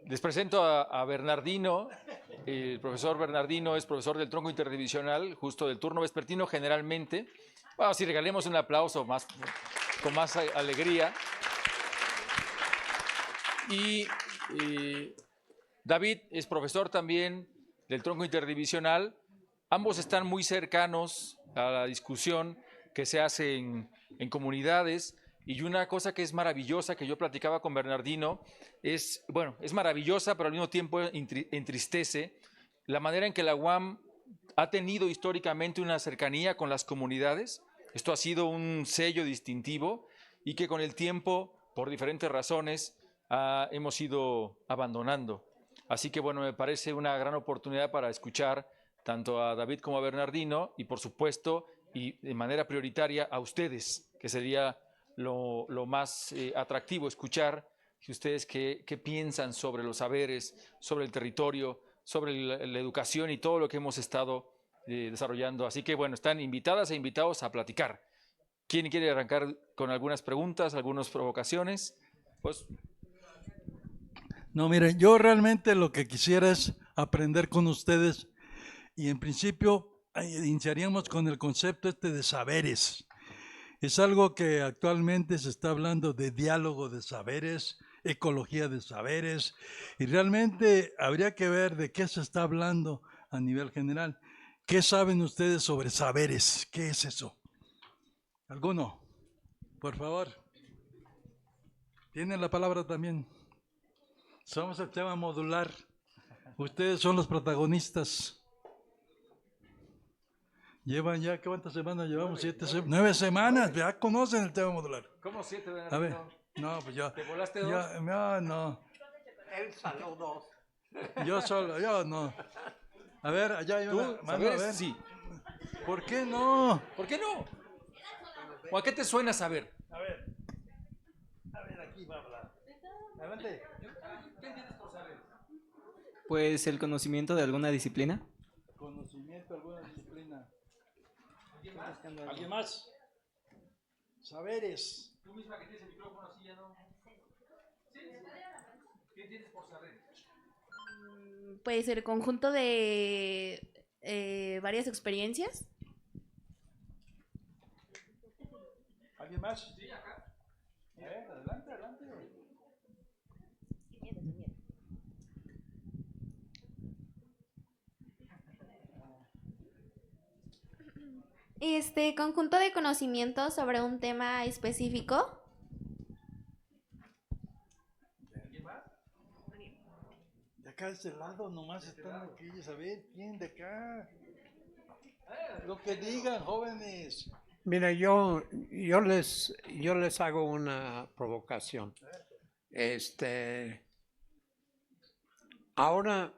Les presento a Bernardino. El profesor Bernardino es profesor del tronco interdivisional, justo del turno vespertino generalmente. Bueno, si regalemos un aplauso con más alegría. Y David es profesor también del tronco interdivisional. Ambos están muy cercanos a la discusión que se hace en comunidades. Y una cosa que es maravillosa, que yo platicaba con Bernardino, es maravillosa, pero al mismo tiempo entristece la manera en que la UAM ha tenido históricamente una cercanía con las comunidades. Esto ha sido un sello distintivo y que con el tiempo, por diferentes razones, hemos ido abandonando. Así que bueno, me parece una gran oportunidad para escuchar tanto a David como a Bernardino y por supuesto y de manera prioritaria a ustedes, que sería lo más atractivo escuchar que ustedes qué piensan sobre los saberes, sobre el territorio, sobre la educación y todo lo que hemos estado desarrollando. Así que bueno, están invitadas e invitados a platicar. ¿Quién quiere arrancar con algunas preguntas, algunas provocaciones? Pues no, miren, yo realmente lo que quisiera es aprender con ustedes y en principio iniciaríamos con el concepto de saberes. Es algo que actualmente se está hablando de diálogo de saberes, ecología de saberes, y realmente habría que ver de qué se está hablando a nivel general. ¿Qué saben ustedes sobre saberes? ¿Qué es eso? ¿Alguno? Por favor. Tienen la palabra también. Somos el tema modular. Ustedes son los protagonistas. Llevan ya, ¿cuántas semanas llevamos? 9 semanas, ya conocen el tema modular. ¿Cómo 7, A ver, no, pues yo. ¿Te volaste 2? No. Él saló 2. Yo no. A ver, allá hay una ¿Tú? mano, a ver. Sí. ¿Por qué no? ¿Por qué no? ¿O a qué te suena saber? A ver, aquí va a hablar. Adelante. ¿Qué entiendes por saber? Pues el conocimiento de alguna disciplina. Conocimiento, alguna disciplina. ¿Alguien más? Saberes. Tú misma que tienes el micrófono así ya no. ¿Sí? ¿Qué entiendes por saber? Pues el conjunto de varias experiencias. ¿Alguien más? Sí, acá. Adelante. Conjunto de conocimientos sobre un tema específico. ¿Alguien más? De acá de este lado nomás están aquellos. A ver, ¿quién de acá? Lo que digan, jóvenes. Mira, yo les hago una provocación. Ahora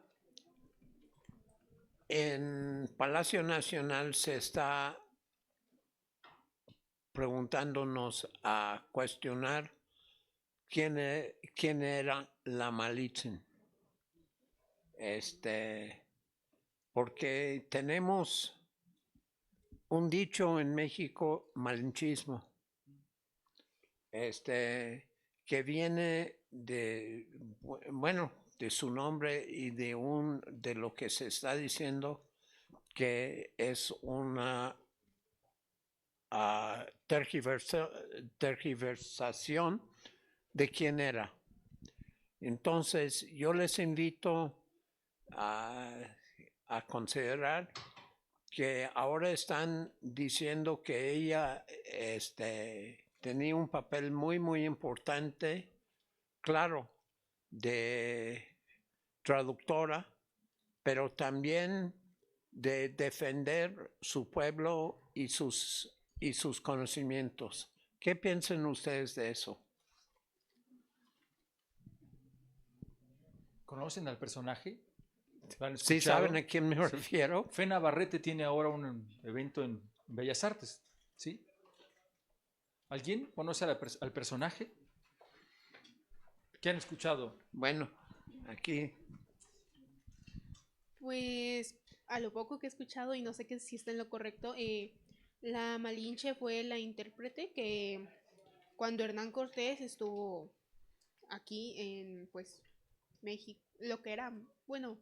en Palacio Nacional se está preguntándonos a cuestionar quién era la Malitzin. Porque tenemos un dicho en México, malinchismo, que viene de su nombre y de lo que se está diciendo que es una tergiversación de quién era. Entonces, yo les invito a considerar que ahora están diciendo que ella tenía un papel muy, muy importante, claro, de traductora, pero también de defender su pueblo y sus conocimientos. ¿Qué piensan ustedes de eso? ¿Conocen al personaje? ¿Sí saben a quién me refiero? Fe Navarrete tiene ahora un evento en Bellas Artes, ¿sí? ¿Alguien conoce al personaje? ¿Qué han escuchado? Bueno, aquí. Pues a lo poco que he escuchado, y no sé si está en lo correcto, la Malinche fue la intérprete que cuando Hernán Cortés estuvo aquí en pues México, lo que era, bueno,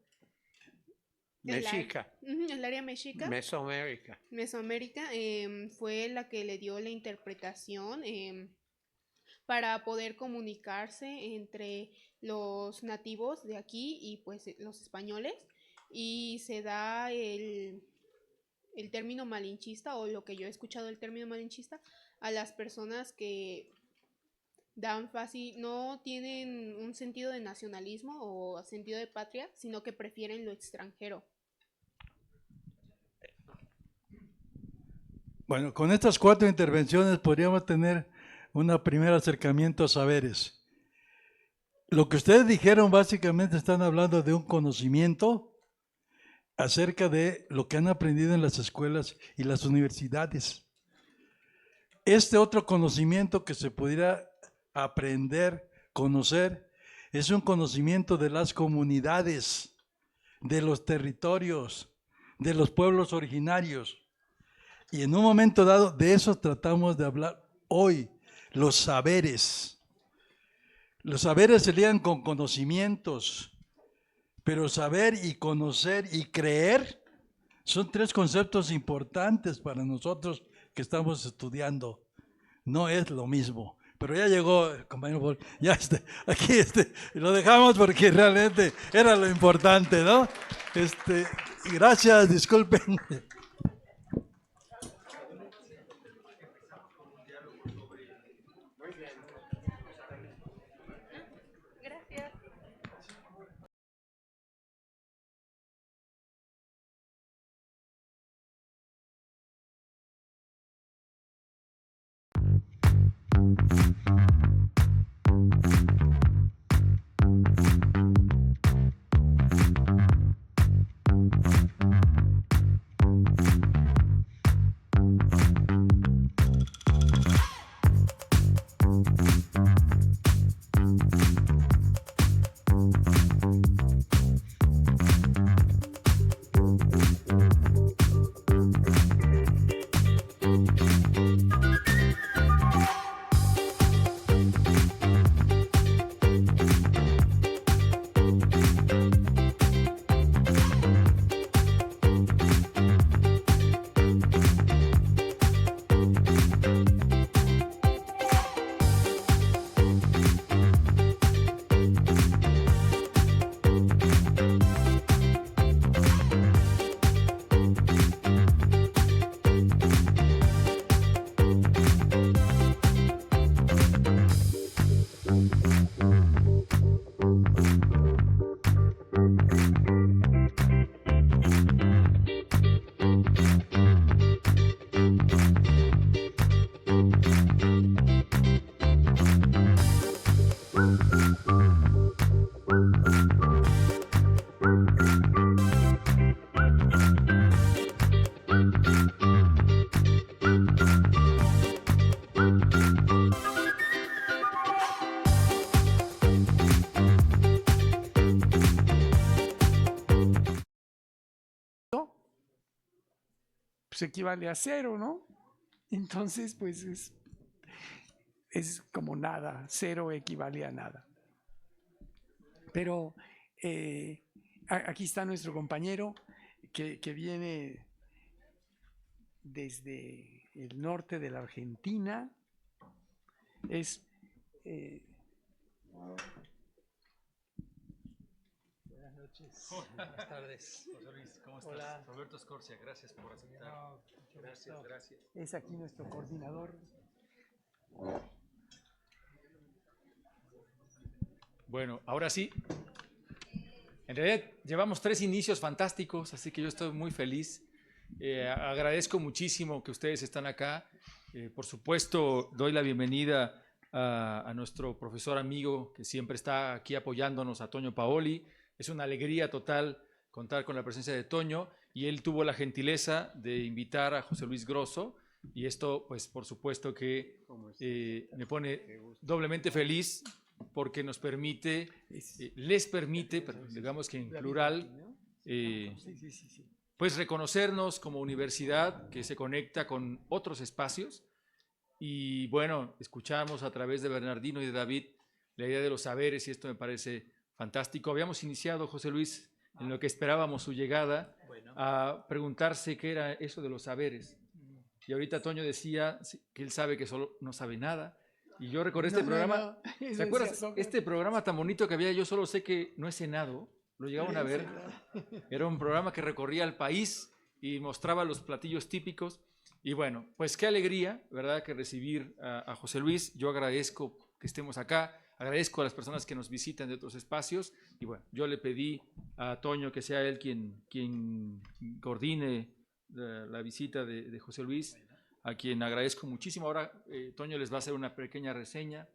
el área- Mexica, el área mexica, Mesoamérica. Mesoamérica, fue la que le dio la interpretación para poder comunicarse entre los nativos de aquí y pues los españoles, y se da el término malinchista, o lo que yo he escuchado el término malinchista, a las personas que dan fácil, no tienen un sentido de nacionalismo o sentido de patria, sino que prefieren lo extranjero. Bueno, con estas 4 intervenciones podríamos tener un primer acercamiento a saberes. Lo que ustedes dijeron básicamente están hablando de un conocimiento acerca de lo que han aprendido en las escuelas y las universidades. Este otro conocimiento que se pudiera aprender, conocer, es un conocimiento de las comunidades, de los territorios, de los pueblos originarios. Y en un momento dado, de eso tratamos de hablar hoy, los saberes. Los saberes se ligan con conocimientos, pero saber y conocer y creer son 3 conceptos importantes para nosotros que estamos estudiando. No es lo mismo. Pero ya llegó el compañero Paul, ya aquí lo dejamos porque realmente era lo importante, ¿no? Gracias, disculpen. pues equivale a 0, ¿no? Entonces, pues es como nada, 0 equivale a nada. Pero aquí está nuestro compañero que viene desde el norte de la Argentina. Es Buenas noches. Buenas tardes. José Luis, ¿cómo estás? Hola. Roberto Escorcia, gracias por aceptar. Gracias. es aquí nuestro coordinador. Bueno, ahora sí. En realidad llevamos 3 inicios fantásticos, así que yo estoy muy feliz. Agradezco muchísimo que ustedes están acá. Por supuesto, doy la bienvenida a nuestro profesor amigo que siempre está aquí apoyándonos, a Toño Paoli. Es una alegría total contar con la presencia de Toño, y él tuvo la gentileza de invitar a José Luis Grosso, y esto, pues, por supuesto que me pone doblemente feliz, porque nos permite, les permite, pero digamos que en plural, pues reconocernos como universidad que se conecta con otros espacios. Y bueno, escuchamos a través de Bernardino y de David la idea de los saberes, y esto me parece fantástico. Habíamos iniciado, José Luis, en lo que esperábamos su llegada, a preguntarse qué era eso de los saberes. Y ahorita Toño decía que él sabe que solo no sabe nada. Y yo recordé este programa. ¿Se acuerdas? Este programa tan bonito que había, yo solo sé que no he cenado. Lo llegaban a ver. Era un programa que recorría el país y mostraba los platillos típicos. Y bueno, pues qué alegría, ¿verdad?, que recibir a José Luis. Yo agradezco que estemos acá. Agradezco a las personas que nos visitan de otros espacios. Y bueno, yo le pedí a Toño que sea él quien coordine la visita de José Luis, a quien agradezco muchísimo. Ahora Toño les va a hacer una pequeña reseña.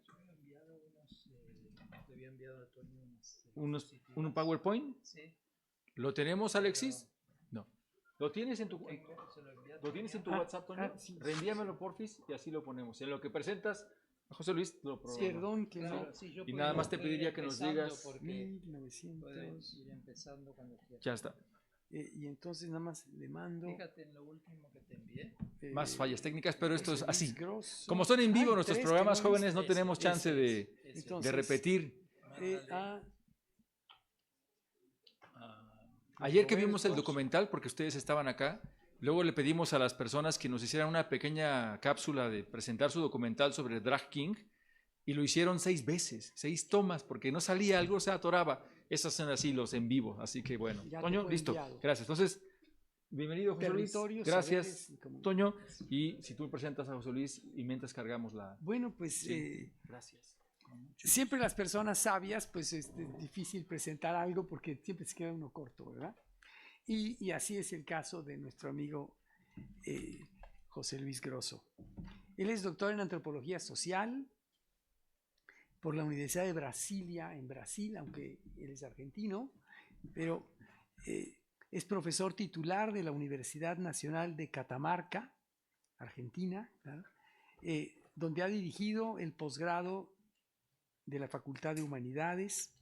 ¿Un PowerPoint? ¿Lo tenemos, Alexis? No. ¿Lo tienes en tu WhatsApp, Toño? Sí. Reenvíamelo, porfis, y así lo ponemos. En lo que presentas a José Luis, lo programamos. Perdón que no. Y nada más te pediría que nos digas. 1900. Ya está. Y entonces nada más le mando. Fíjate en lo último que te envié. Más fallas técnicas, pero esto es así. Grosso. Como son en vivo Ay, nuestros 3, programas qué bueno. jóvenes, no tenemos chance de Entonces, repetir. A Ayer que vimos el Roberto. documental, porque ustedes estaban acá, luego le pedimos a las personas que nos hicieran una pequeña cápsula de presentar su documental sobre Drag King, y lo hicieron 6 veces, 6 tomas, porque no salía algo, se atoraba. Esos son así los en vivo, así que bueno. Ya te Toño, fue listo. enviado. Gracias. Entonces, bienvenido, José Luis. Territorios, Gracias, saberes y comunidades. Toño. Y si tú presentas a José Luis y mientras cargamos la... Bueno, pues Sí. Gracias. siempre las personas sabias, pues es difícil presentar algo porque siempre se queda uno corto, ¿verdad? Y así es el caso de nuestro amigo José Luis Grosso. Él es doctor en antropología social por la Universidad de Brasilia, en Brasil, aunque él es argentino, pero es profesor titular de la Universidad Nacional de Catamarca, Argentina, ¿verdad? Donde ha dirigido el posgrado de la Facultad de Humanidades.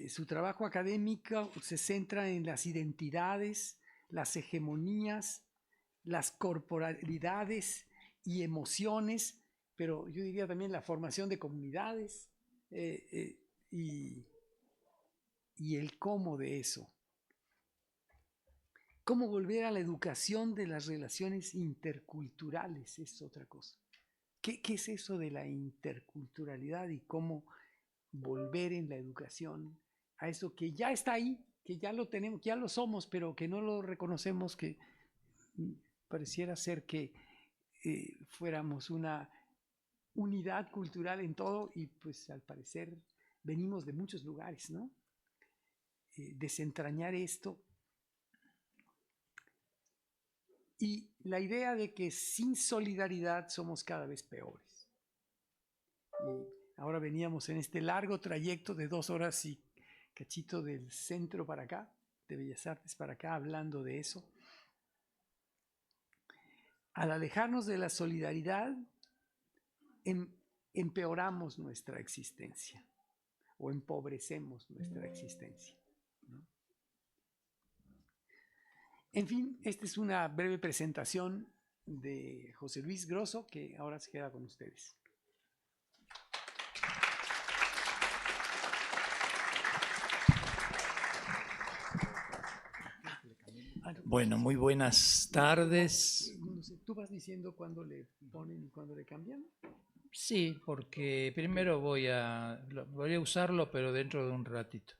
Su trabajo académico se centra en las identidades, las hegemonías, las corporalidades y emociones, pero yo diría también la formación de comunidades y el cómo de eso. Cómo volver a la educación de las relaciones interculturales es otra cosa. ¿Qué es eso de la interculturalidad y cómo volver en la educación a eso que ya está ahí, que ya lo tenemos, que ya lo somos, pero que no lo reconocemos, que pareciera ser que fuéramos una unidad cultural en todo y pues al parecer venimos de muchos lugares, ¿no? Desentrañar esto y la idea de que sin solidaridad somos cada vez peores. Y ahora veníamos en este largo trayecto de 2 horas y cachito del centro para acá, de Bellas Artes para acá, hablando de eso. Al alejarnos de la solidaridad, empeoramos nuestra existencia o empobrecemos nuestra existencia, ¿no? En fin, esta es una breve presentación de José Luis Grosso, que ahora se queda con ustedes. Bueno, muy buenas tardes. No sé, ¿tú vas diciendo cuándo le ponen y cuándo le cambian? Sí, porque primero voy a usarlo, pero dentro de un ratito.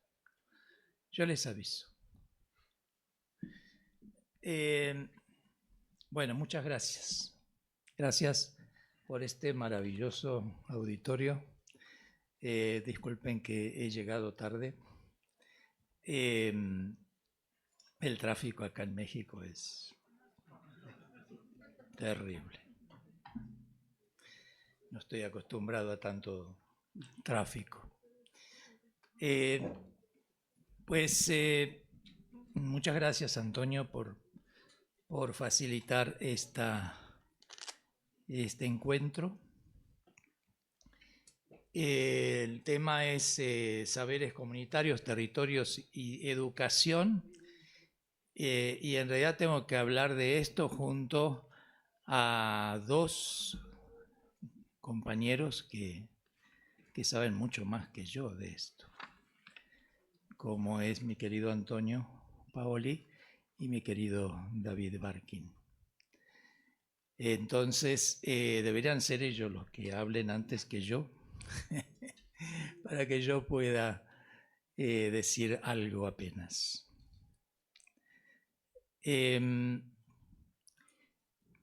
Yo les aviso. Bueno, muchas gracias. Gracias por este maravilloso auditorio. Disculpen que he llegado tarde. El tráfico acá en México es terrible. No estoy acostumbrado a tanto tráfico. Muchas gracias, Antonio, por facilitar este encuentro. El tema es saberes comunitarios, territorios y educación. Y en realidad tengo que hablar de esto junto a 2 compañeros que saben mucho más que yo de esto, como es mi querido Antonio Paoli y mi querido David Barkin. Entonces, deberían ser ellos los que hablen antes que yo, para que yo pueda decir algo apenas.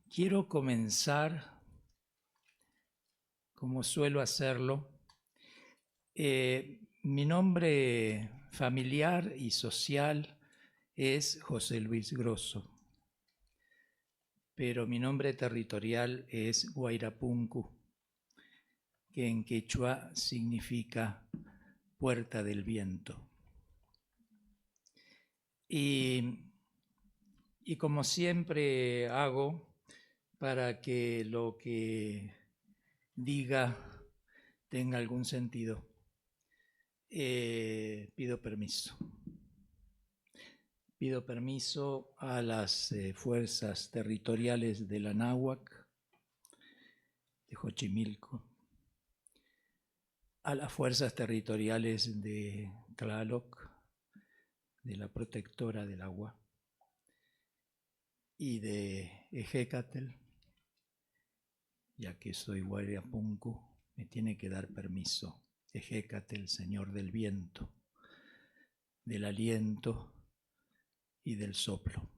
Quiero comenzar, como suelo hacerlo. Mi nombre familiar y social es José Luis Grosso, pero mi nombre territorial es Guairapunku, que en quechua significa puerta del viento. Y como siempre hago, para que lo que diga tenga algún sentido, pido permiso. Pido permiso a las fuerzas territoriales de la Náhuac, de Xochimilco, a las fuerzas territoriales de Tlaloc, de la Protectora del Agua, y de Ejecatl, ya que soy Guairapunku, me tiene que dar permiso Ejecatl, Señor del viento, del aliento y del soplo.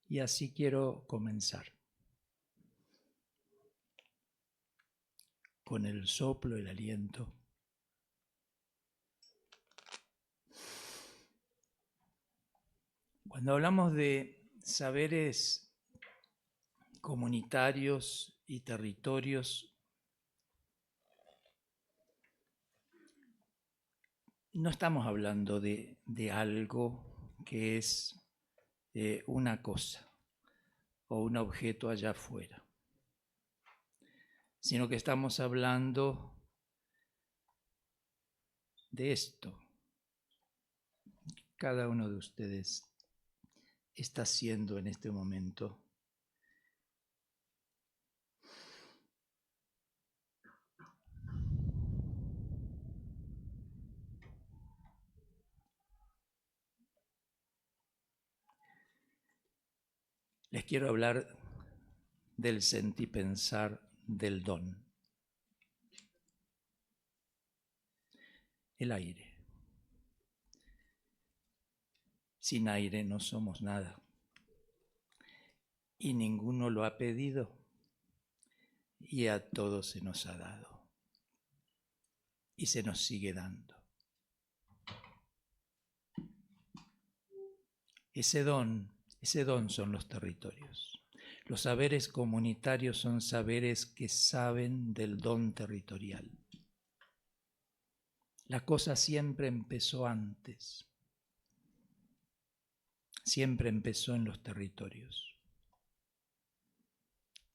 Y así quiero comenzar, con el soplo, el aliento. Cuando hablamos de saberes comunitarios y territorios, no estamos hablando de algo que es una cosa o un objeto allá afuera, sino que estamos hablando de esto. Cada uno de ustedes está haciendo en este momento. Les quiero hablar del sentipensar del don. El aire. Sin aire no somos nada. Y ninguno lo ha pedido. Y a todos se nos ha dado. Y se nos sigue dando. Ese don son los territorios. Los saberes comunitarios son saberes que saben del don territorial. La cosa siempre empezó antes. Siempre empezó en los territorios.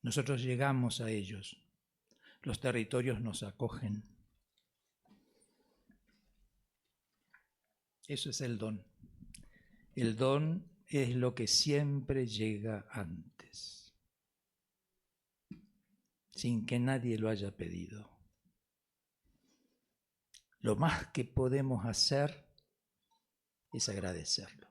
Nosotros llegamos a ellos. Los territorios nos acogen. Eso es el don. El don es lo que siempre llega antes, sin que nadie lo haya pedido. Lo más que podemos hacer es agradecerlo.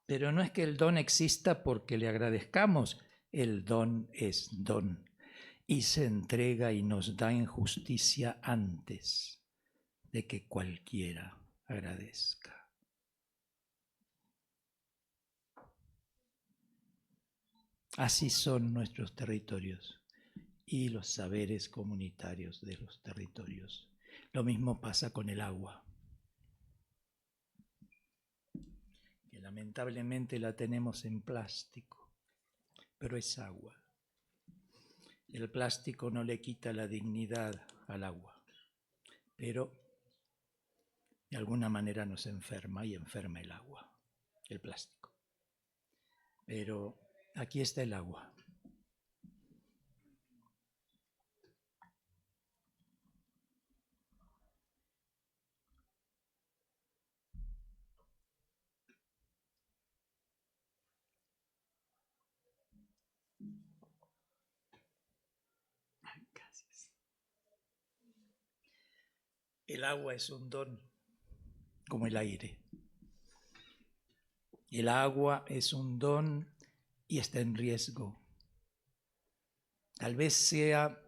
Pero no es que el don exista porque le agradezcamos, el don es don y se entrega y nos da en justicia antes de que cualquiera agradezca. Así son nuestros territorios y los saberes comunitarios de los territorios. Lo mismo pasa con el agua, que lamentablemente la tenemos en plástico, pero es agua. El plástico no le quita la dignidad al agua, pero de alguna manera nos enferma y enferma el agua, el plástico. Pero aquí está el agua. El agua es un don, como el aire. El agua es un don y está en riesgo. Tal vez sea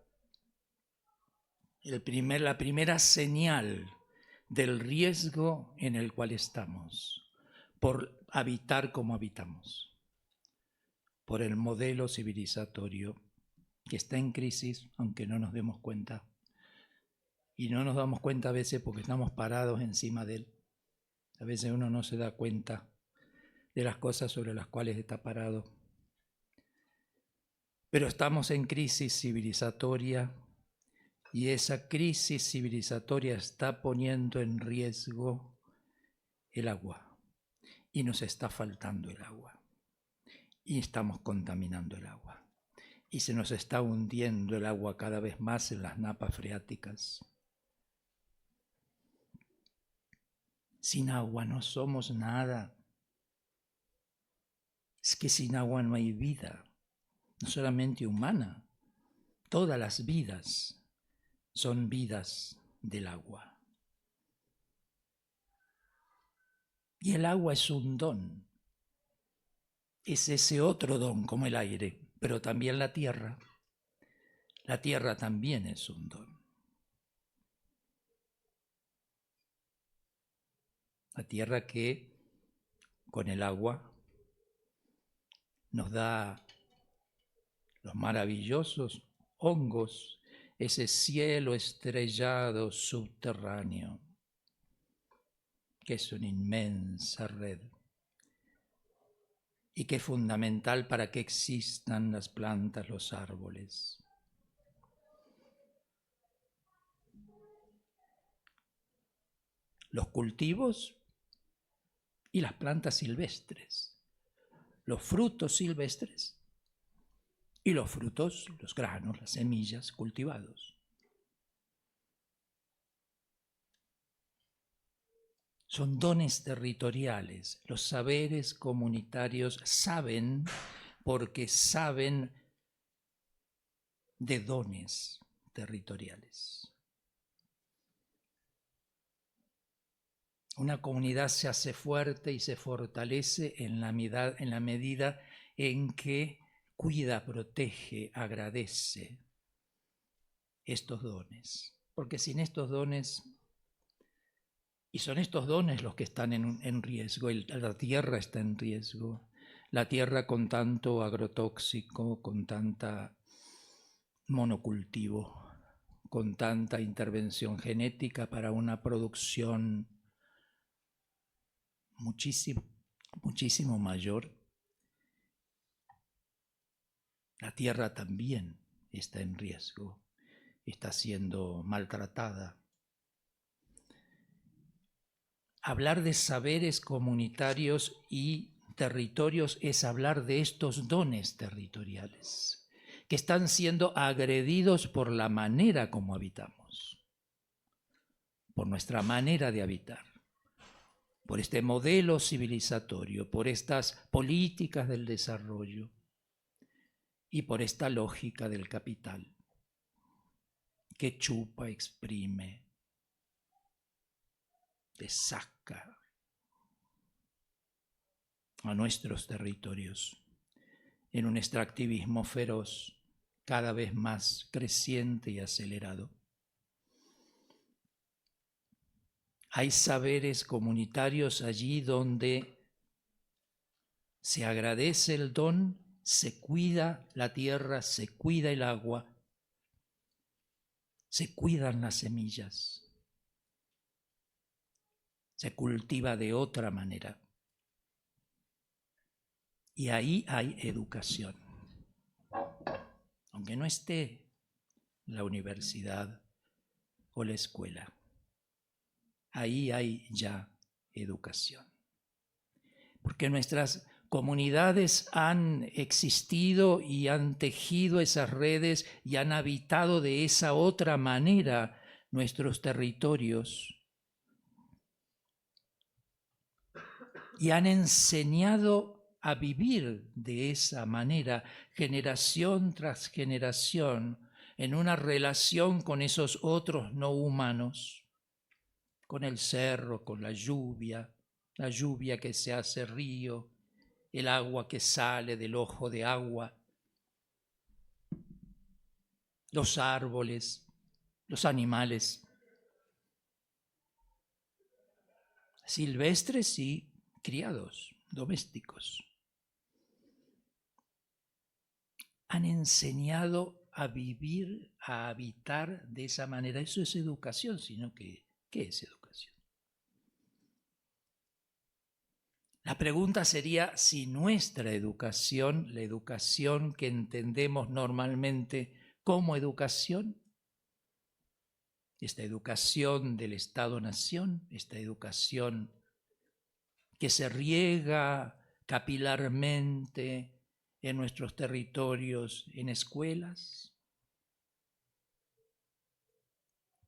la primera señal del riesgo en el cual estamos, por habitar como habitamos, por el modelo civilizatorio que está en crisis, aunque no nos demos cuenta. Y no nos damos cuenta a veces porque estamos parados encima de él. A veces uno no se da cuenta de las cosas sobre las cuales está parado. Pero estamos en crisis civilizatoria y esa crisis civilizatoria está poniendo en riesgo el agua y nos está faltando el agua y estamos contaminando el agua y se nos está hundiendo el agua cada vez más en las napas freáticas. Sin agua no somos nada. Es que sin agua no hay vida, no solamente humana. Todas las vidas son vidas del agua. Y el agua es un don. Es ese otro don como el aire, pero también la tierra. La tierra también es un don. La tierra que con el agua nos da los maravillosos hongos, ese cielo estrellado subterráneo, que es una inmensa red y que es fundamental para que existan las plantas, los árboles. Los cultivos y las plantas silvestres, los frutos silvestres y los frutos, los granos, las semillas cultivados. Son dones territoriales. Los saberes comunitarios saben porque saben de dones territoriales. Una comunidad se hace fuerte y se fortalece en la medida en que cuida, protege, agradece estos dones. Porque sin estos dones, y son estos dones los que están en riesgo, la tierra está en riesgo, la tierra con tanto agrotóxico, con tanta monocultivo, con tanta intervención genética para una producción muchísimo mayor. La tierra también está en riesgo, está siendo maltratada. Hablar de saberes comunitarios y territorios es hablar de estos dones territoriales que están siendo agredidos por la manera como habitamos, por nuestra manera de habitar, por este modelo civilizatorio, por estas políticas del desarrollo y por esta lógica del capital que chupa, exprime, te saca a nuestros territorios en un extractivismo feroz, cada vez más creciente y acelerado. Hay saberes comunitarios allí donde se agradece el don, se cuida la tierra, se cuida el agua, se cuidan las semillas. Se cultiva de otra manera. Y ahí hay educación. Aunque no esté la universidad o la escuela, ahí hay ya educación. Porque nuestras comunidades han existido y han tejido esas redes y han habitado de esa otra manera nuestros territorios. Y han enseñado a vivir de esa manera, generación tras generación, en una relación con esos otros no humanos, con el cerro, con la lluvia que se hace río, el agua que sale del ojo de agua, los árboles, los animales silvestres y criados, domésticos. Han enseñado a vivir, a habitar de esa manera. Eso es educación, sino que, ¿qué es educación? La pregunta sería si nuestra educación, la educación que entendemos normalmente como educación, esta educación del Estado-Nación, esta educación que se riega capilarmente en nuestros territorios, en escuelas,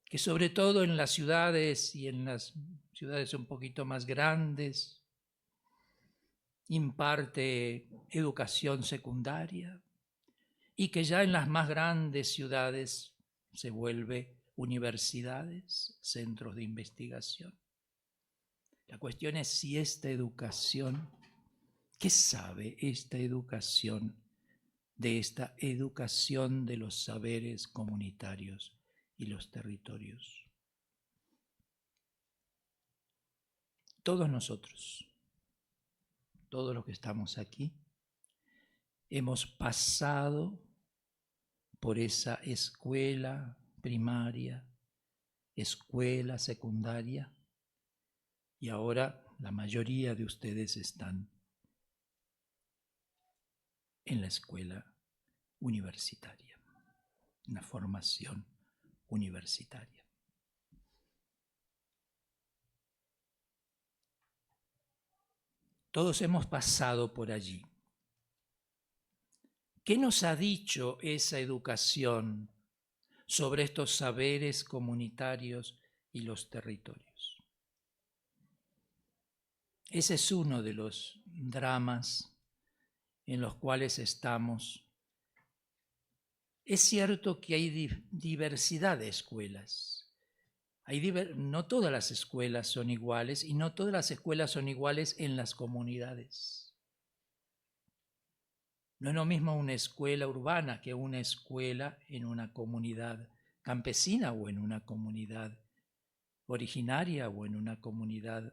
que sobre todo en las ciudades y en las ciudades un poquito más grandes, imparte educación secundaria y que ya en las más grandes ciudades se vuelve universidades, centros de investigación. La cuestión es si esta educación, ¿qué sabe esta educación de esta educación de los saberes comunitarios y los territorios? Todos nosotros, todos los que estamos aquí, hemos pasado por esa escuela primaria, escuela secundaria, y ahora la mayoría de ustedes están en la escuela universitaria, en la formación universitaria. Todos hemos pasado por allí. ¿Qué nos ha dicho esa educación sobre estos saberes comunitarios y los territorios? Ese es uno de los dramas en los cuales estamos. Es cierto que hay diversidad de escuelas. No todas las escuelas son iguales y no todas las escuelas son iguales en las comunidades. No es lo mismo una escuela urbana que una escuela en una comunidad campesina o en una comunidad originaria o en una comunidad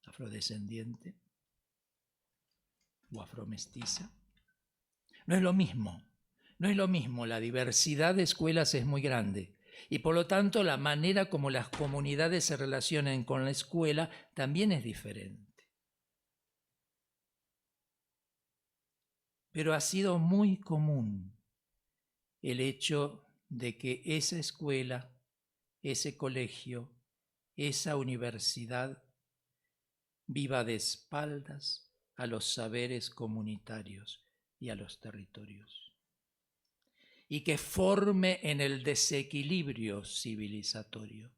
afrodescendiente o afromestiza. No es lo mismo, la diversidad de escuelas es muy grande y por lo tanto la manera como las comunidades se relacionan con la escuela también es diferente. Pero ha sido muy común el hecho de que esa escuela, ese colegio, esa universidad viva de espaldas a los saberes comunitarios y a los territorios, y que forme en el desequilibrio civilizatorio,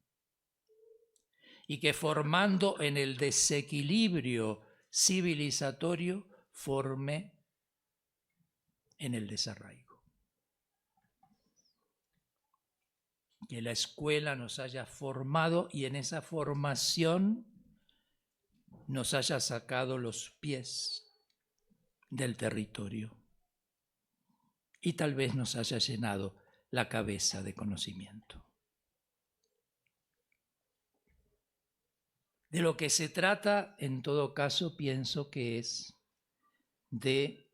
y que formando en el desequilibrio civilizatorio forme en el desarraigo. Que la escuela nos haya formado y en esa formación nos haya sacado los pies del territorio y tal vez nos haya llenado la cabeza de conocimiento. De lo que se trata, en todo caso, pienso que es de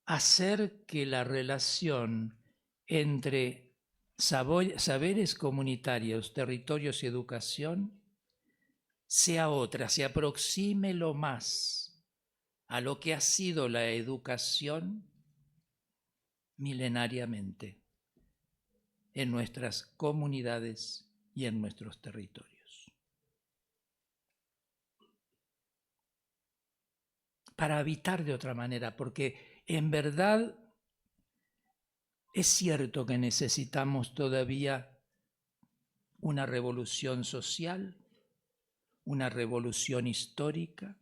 hacer que la relación entre saberes comunitarios, territorios y educación sea otra, se aproxime lo más a lo que ha sido la educación milenariamente en nuestras comunidades y en nuestros territorios. Para habitar de otra manera, porque en verdad es cierto que necesitamos todavía una revolución social, una revolución histórica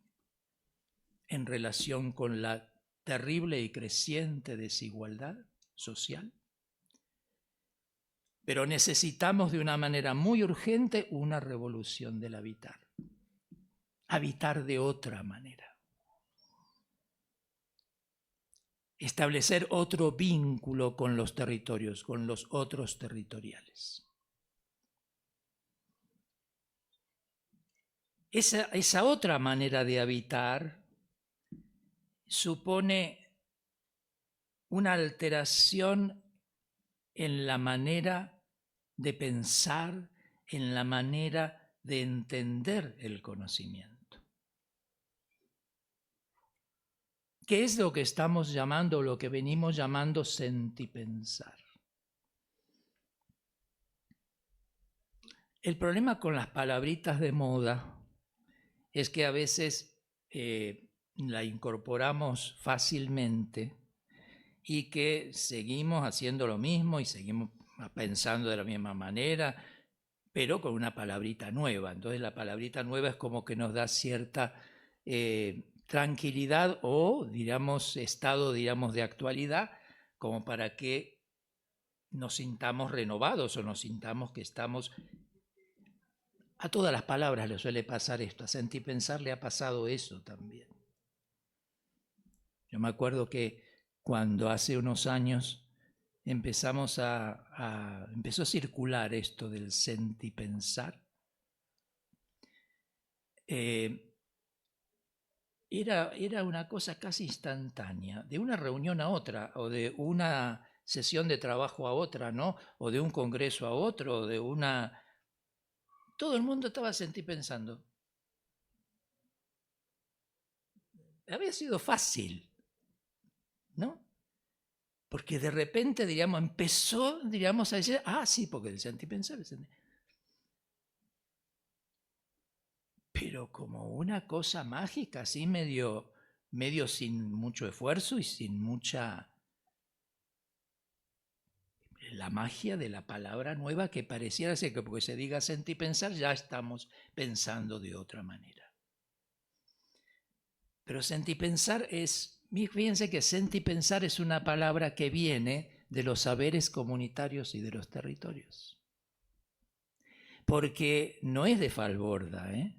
en relación con la terrible y creciente desigualdad. social. Pero necesitamos de una manera muy urgente una revolución del habitar. Habitar de otra manera. Establecer otro vínculo con los territorios, con los otros territoriales. Esa otra manera de habitar supone una alteración en la manera de pensar, en la manera de entender el conocimiento. ¿Qué es lo que estamos llamando, lo que venimos llamando sentipensar? El problema con las palabritas de moda es que a veces la incorporamos fácilmente y que seguimos haciendo lo mismo y seguimos pensando de la misma manera, pero con una palabrita nueva. Entonces la palabrita nueva es como que nos da cierta tranquilidad o, digamos, estado, digamos, de actualidad, como para que nos sintamos renovados o nos sintamos que estamos... A todas las palabras le suele pasar esto, a sentipensar le ha pasado eso también. Yo me acuerdo que cuando hace unos años empezó a circular esto del sentipensar, era una cosa casi instantánea, de una reunión a otra, o de una sesión de trabajo a otra, ¿no? O de un congreso a otro, o de una... Todo el mundo estaba sentipensando. Había sido fácil, ¿no? Porque de repente, diríamos, empezó, diríamos, a decir, sí, porque el sentipensar. Pero como una cosa mágica, así medio sin mucho esfuerzo y sin mucha... La magia de la palabra nueva que pareciera ser que porque se diga sentipensar ya estamos pensando de otra manera. Pero sentipensar es, fíjense que sentipensar es una palabra que viene de los saberes comunitarios y de los territorios. Porque no es de Falborda, ¿eh?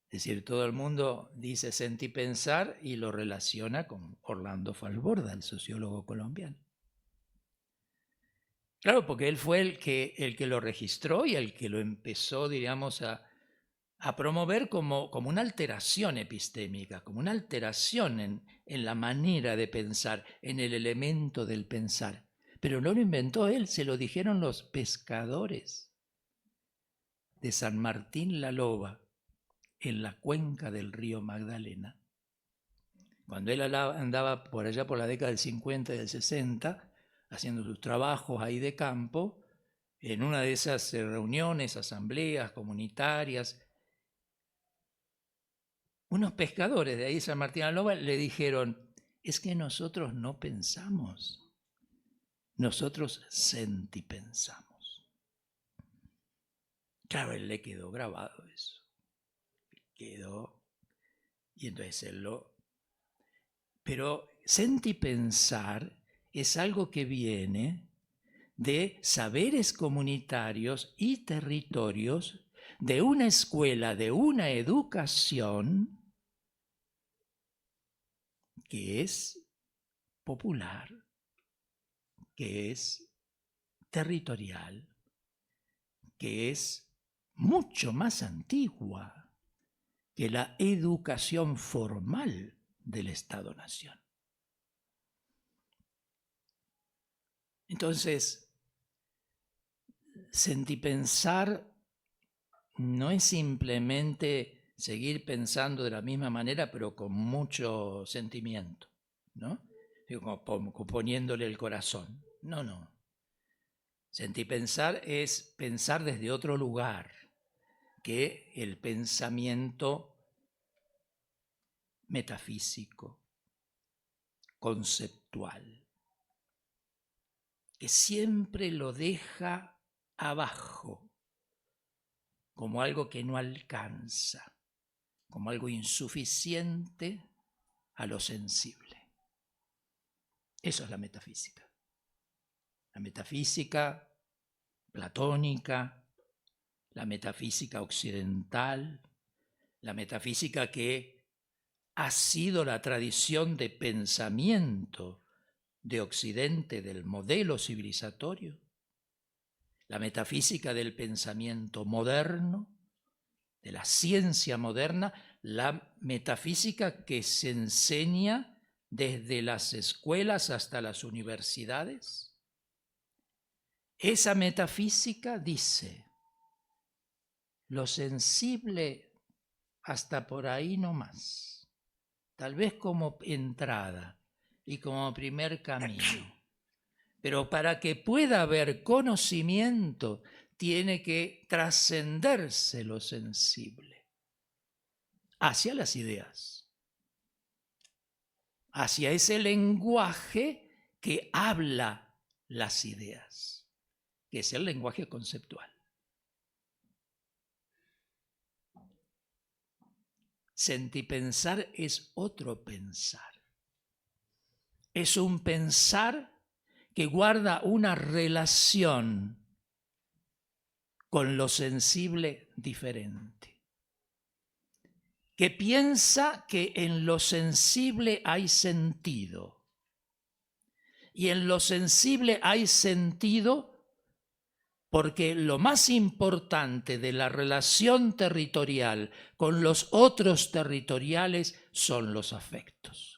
Es decir, todo el mundo dice sentipensar y lo relaciona con Orlando Falborda, el sociólogo colombiano. Claro, porque él fue el que lo registró y el que lo empezó, diríamos, a promover como una alteración epistémica, como una alteración en la manera de pensar, en el elemento del pensar. Pero no lo inventó él, se lo dijeron los pescadores de San Martín la Loba, en la cuenca del río Magdalena. Cuando él andaba por allá por la década del 50 y del 60, haciendo sus trabajos ahí de campo, en una de esas reuniones, asambleas comunitarias, unos pescadores de ahí, San Martín de la Loba, le dijeron, es que nosotros no pensamos, nosotros sentipensamos. Claro, él le quedó grabado eso. Quedó, y entonces él lo... Pero sentipensar es algo que viene de saberes comunitarios y territorios, de una escuela, de una educación que es popular, que es territorial, que es mucho más antigua que la educación formal del Estado-Nación. Entonces, sentipensar no es simplemente seguir pensando de la misma manera, pero con mucho sentimiento, ¿no? Digo, como poniéndole el corazón. No. Sentipensar es pensar desde otro lugar que el pensamiento metafísico, conceptual, que siempre lo deja abajo, como algo que no alcanza, como algo insuficiente a lo sensible. Eso es la metafísica. La metafísica platónica, la metafísica occidental, la metafísica que ha sido la tradición de pensamiento de Occidente, del modelo civilizatorio, la metafísica del pensamiento moderno, de la ciencia moderna, la metafísica que se enseña desde las escuelas hasta las universidades. Esa metafísica dice, lo sensible hasta por ahí no más, tal vez como entrada y como primer camino. Pero para que pueda haber conocimiento, tiene que trascenderse lo sensible hacia las ideas, hacia ese lenguaje que habla las ideas, que es el lenguaje conceptual. Sentipensar es otro pensar. Es un pensar que guarda una relación con lo sensible diferente, que piensa que en lo sensible hay sentido, y en lo sensible hay sentido porque lo más importante de la relación territorial con los otros territoriales son los afectos.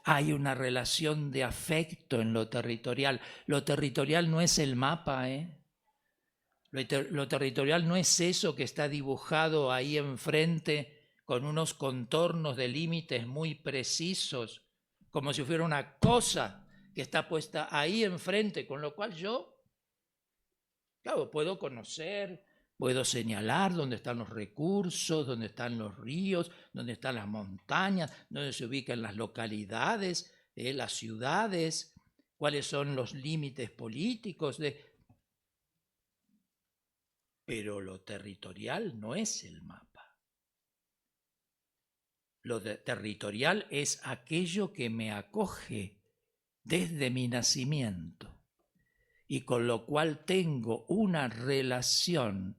Hay una relación de afecto en lo territorial. Lo territorial no es el mapa, ¿eh? Lo territorial no es eso que está dibujado ahí enfrente con unos contornos de límites muy precisos, como si fuera una cosa que está puesta ahí enfrente, con lo cual yo, claro, puedo conocer, puedo señalar dónde están los recursos, dónde están los ríos, dónde están las montañas, dónde se ubican las localidades, las ciudades, cuáles son los límites políticos. Pero lo territorial no es el mapa. Lo territorial es aquello que me acoge desde mi nacimiento y con lo cual tengo una relación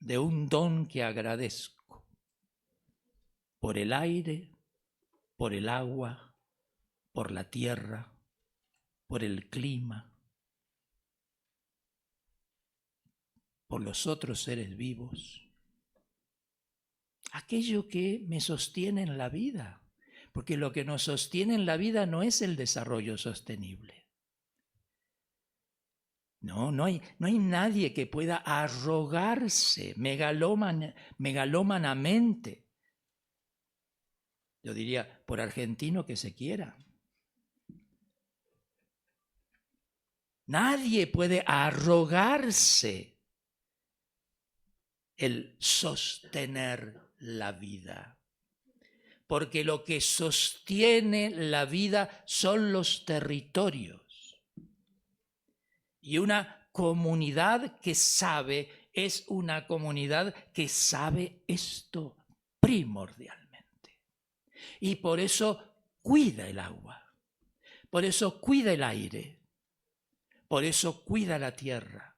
de un don que agradezco por el aire, por el agua, por la tierra, por el clima, por los otros seres vivos, aquello que me sostiene en la vida, porque lo que nos sostiene en la vida no es el desarrollo sostenible. No hay nadie que pueda arrogarse megalómanamente, yo diría, por argentino que se quiera. Nadie puede arrogarse el sostener la vida, porque lo que sostiene la vida son los territorios. Y una comunidad que sabe es una comunidad que sabe esto primordialmente. Y por eso cuida el agua, por eso cuida el aire, por eso cuida la tierra,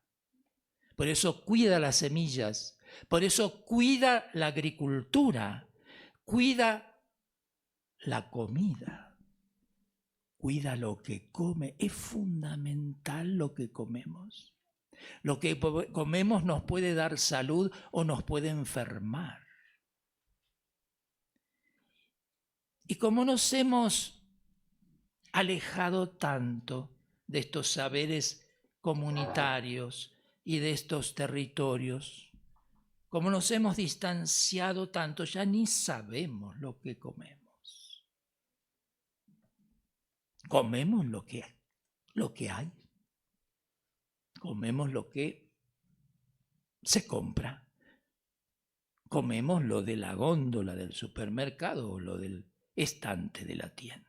por eso cuida las semillas, por eso cuida la agricultura, cuida la comida. Cuida lo que come, es fundamental lo que comemos. Lo que comemos nos puede dar salud o nos puede enfermar. Y como nos hemos alejado tanto de estos saberes comunitarios y de estos territorios, como nos hemos distanciado tanto, ya ni sabemos lo que comemos. Comemos lo que hay. Comemos lo que se compra. Comemos lo de la góndola del supermercado o lo del estante de la tienda.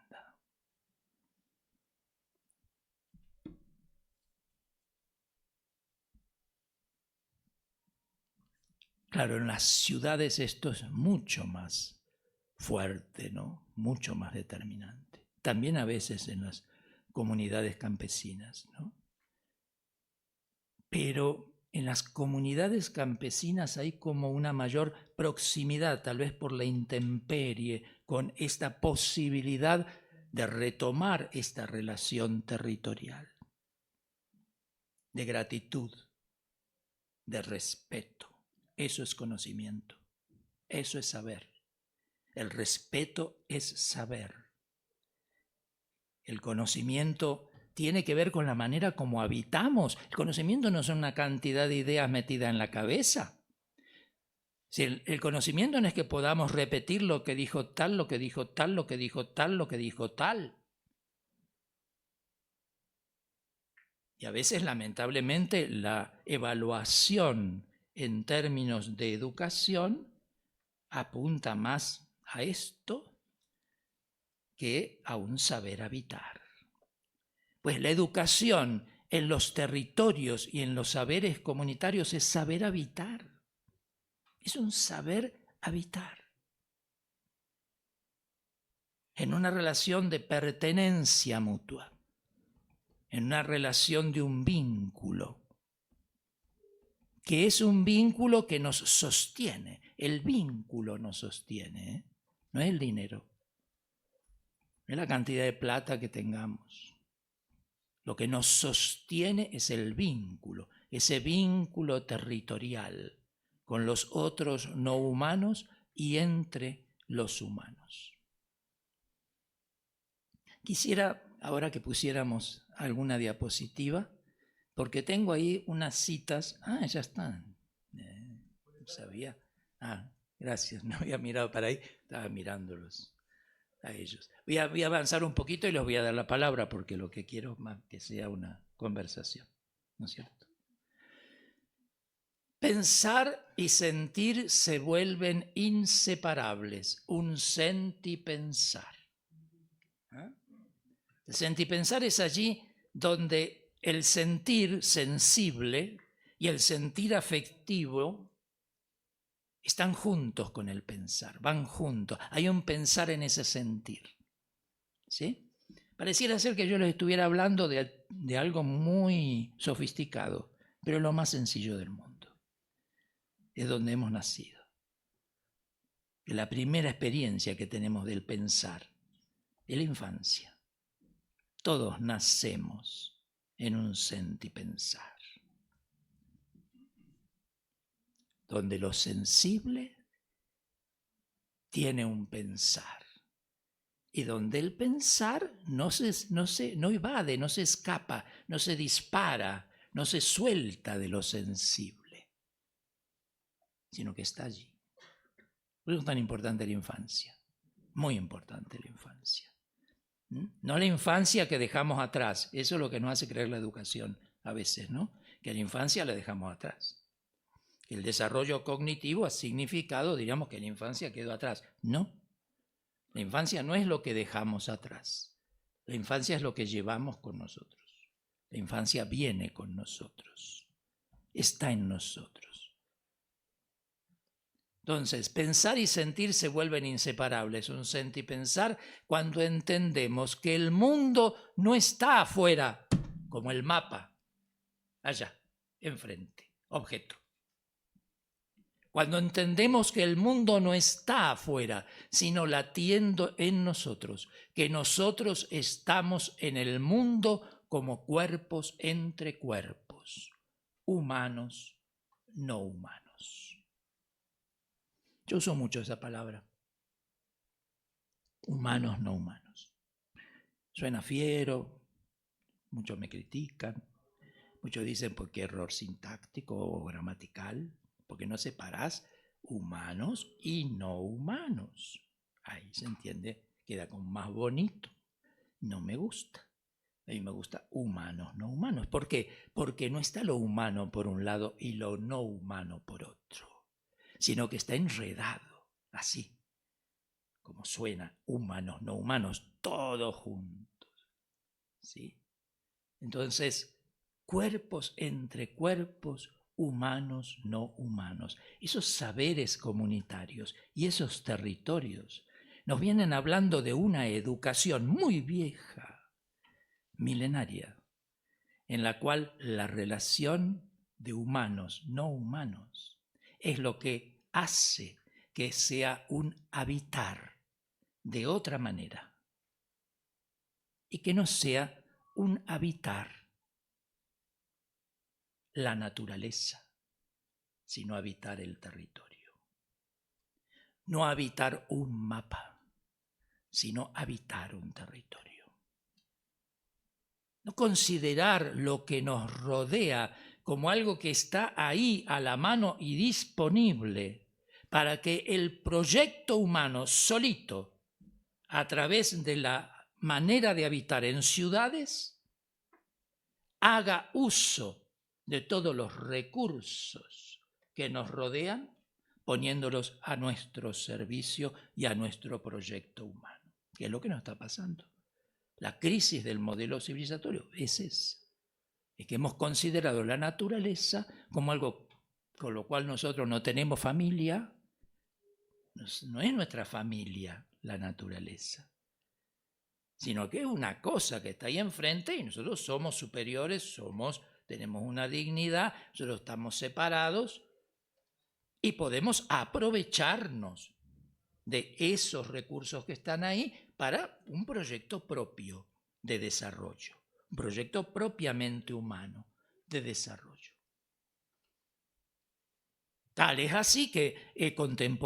Claro, en las ciudades esto es mucho más fuerte, ¿no? Mucho más determinante. También a veces en las comunidades campesinas, ¿no? Pero en las comunidades campesinas hay como una mayor proximidad, tal vez por la intemperie, con esta posibilidad de retomar esta relación territorial, de gratitud, de respeto. Eso es conocimiento, eso es saber. El respeto es saber. El conocimiento tiene que ver con la manera como habitamos. El conocimiento no es una cantidad de ideas metidas en la cabeza. Si el conocimiento no es que podamos repetir lo que dijo tal, lo que dijo tal, lo que dijo tal, lo que dijo tal. Y a veces, lamentablemente, la evaluación en términos de educación apunta más a esto que a un saber habitar. Pues la educación en los territorios y en los saberes comunitarios es saber habitar. Es un saber habitar. En una relación de pertenencia mutua, en una relación de un vínculo, que es un vínculo que nos sostiene. El vínculo nos sostiene, ¿eh? No es el dinero, no es la cantidad de plata que tengamos. Lo que nos sostiene es el vínculo, ese vínculo territorial con los otros no humanos y entre los humanos. Quisiera ahora que pusiéramos alguna diapositiva, porque tengo ahí unas citas. Ah, ya están. No sabía. Ah, gracias, no había mirado para ahí, estaba mirándolos a ellos. Voy a avanzar un poquito y les voy a dar la palabra, porque lo que quiero es más que sea una conversación, ¿no es cierto? Pensar y sentir se vuelven inseparables, un sentipensar. ¿Eh? El sentipensar es allí donde el sentir sensible y el sentir afectivo están juntos con el pensar, van juntos. Hay un pensar en ese sentir. ¿Sí? Pareciera ser que yo les estuviera hablando de algo muy sofisticado, pero es lo más sencillo del mundo. Es donde hemos nacido. Es la primera experiencia que tenemos del pensar, es la infancia. Todos nacemos en un sentipensar, donde lo sensible tiene un pensar y donde el pensar no invade, no se escapa, no se dispara, no se suelta de lo sensible, sino que está allí. Por eso es tan importante la infancia, muy importante la infancia. No la infancia que dejamos atrás, eso es lo que nos hace creer la educación a veces, ¿no? Que la infancia la dejamos atrás. El desarrollo cognitivo ha significado, diríamos, que la infancia quedó atrás. No, la infancia no es lo que dejamos atrás. La infancia es lo que llevamos con nosotros. La infancia viene con nosotros, está en nosotros. Entonces, pensar y sentir se vuelven inseparables, un sentipensar, cuando entendemos que el mundo no está afuera, como el mapa, allá, enfrente, objeto. Cuando entendemos que el mundo no está afuera, sino latiendo en nosotros, que nosotros estamos en el mundo como cuerpos entre cuerpos, humanos, no humanos. Yo uso mucho esa palabra, humanos, no humanos. Suena fiero, muchos me critican, muchos dicen porque error sintáctico o gramatical, porque no separás humanos y no humanos. Ahí se entiende, queda como más bonito. No me gusta. A mí me gusta humanos, no humanos. ¿Por qué? Porque no está lo humano por un lado y lo no humano por otro, sino que está enredado, así, como suena, humanos, no humanos, todos juntos. ¿Sí? Entonces, cuerpos entre cuerpos, humanos, no humanos. Esos saberes comunitarios y esos territorios nos vienen hablando de una educación muy vieja, milenaria, en la cual la relación de humanos, no humanos, es lo que hace que sea un habitar de otra manera y que no sea un habitar la naturaleza, sino habitar el territorio. No habitar un mapa, sino habitar un territorio. No considerar lo que nos rodea como algo que está ahí a la mano y disponible para que el proyecto humano solito, a través de la manera de habitar en ciudades, haga uso de todos los recursos que nos rodean, poniéndolos a nuestro servicio y a nuestro proyecto humano, que es lo que nos está pasando. La crisis del modelo civilizatorio es esa. Es que hemos considerado la naturaleza como algo con lo cual nosotros no tenemos familia. No es nuestra familia la naturaleza, sino que es una cosa que está ahí enfrente y nosotros somos superiores, tenemos una dignidad, nosotros estamos separados y podemos aprovecharnos de esos recursos que están ahí para un proyecto propio de desarrollo, un proyecto propiamente humano de desarrollo. Tal es así que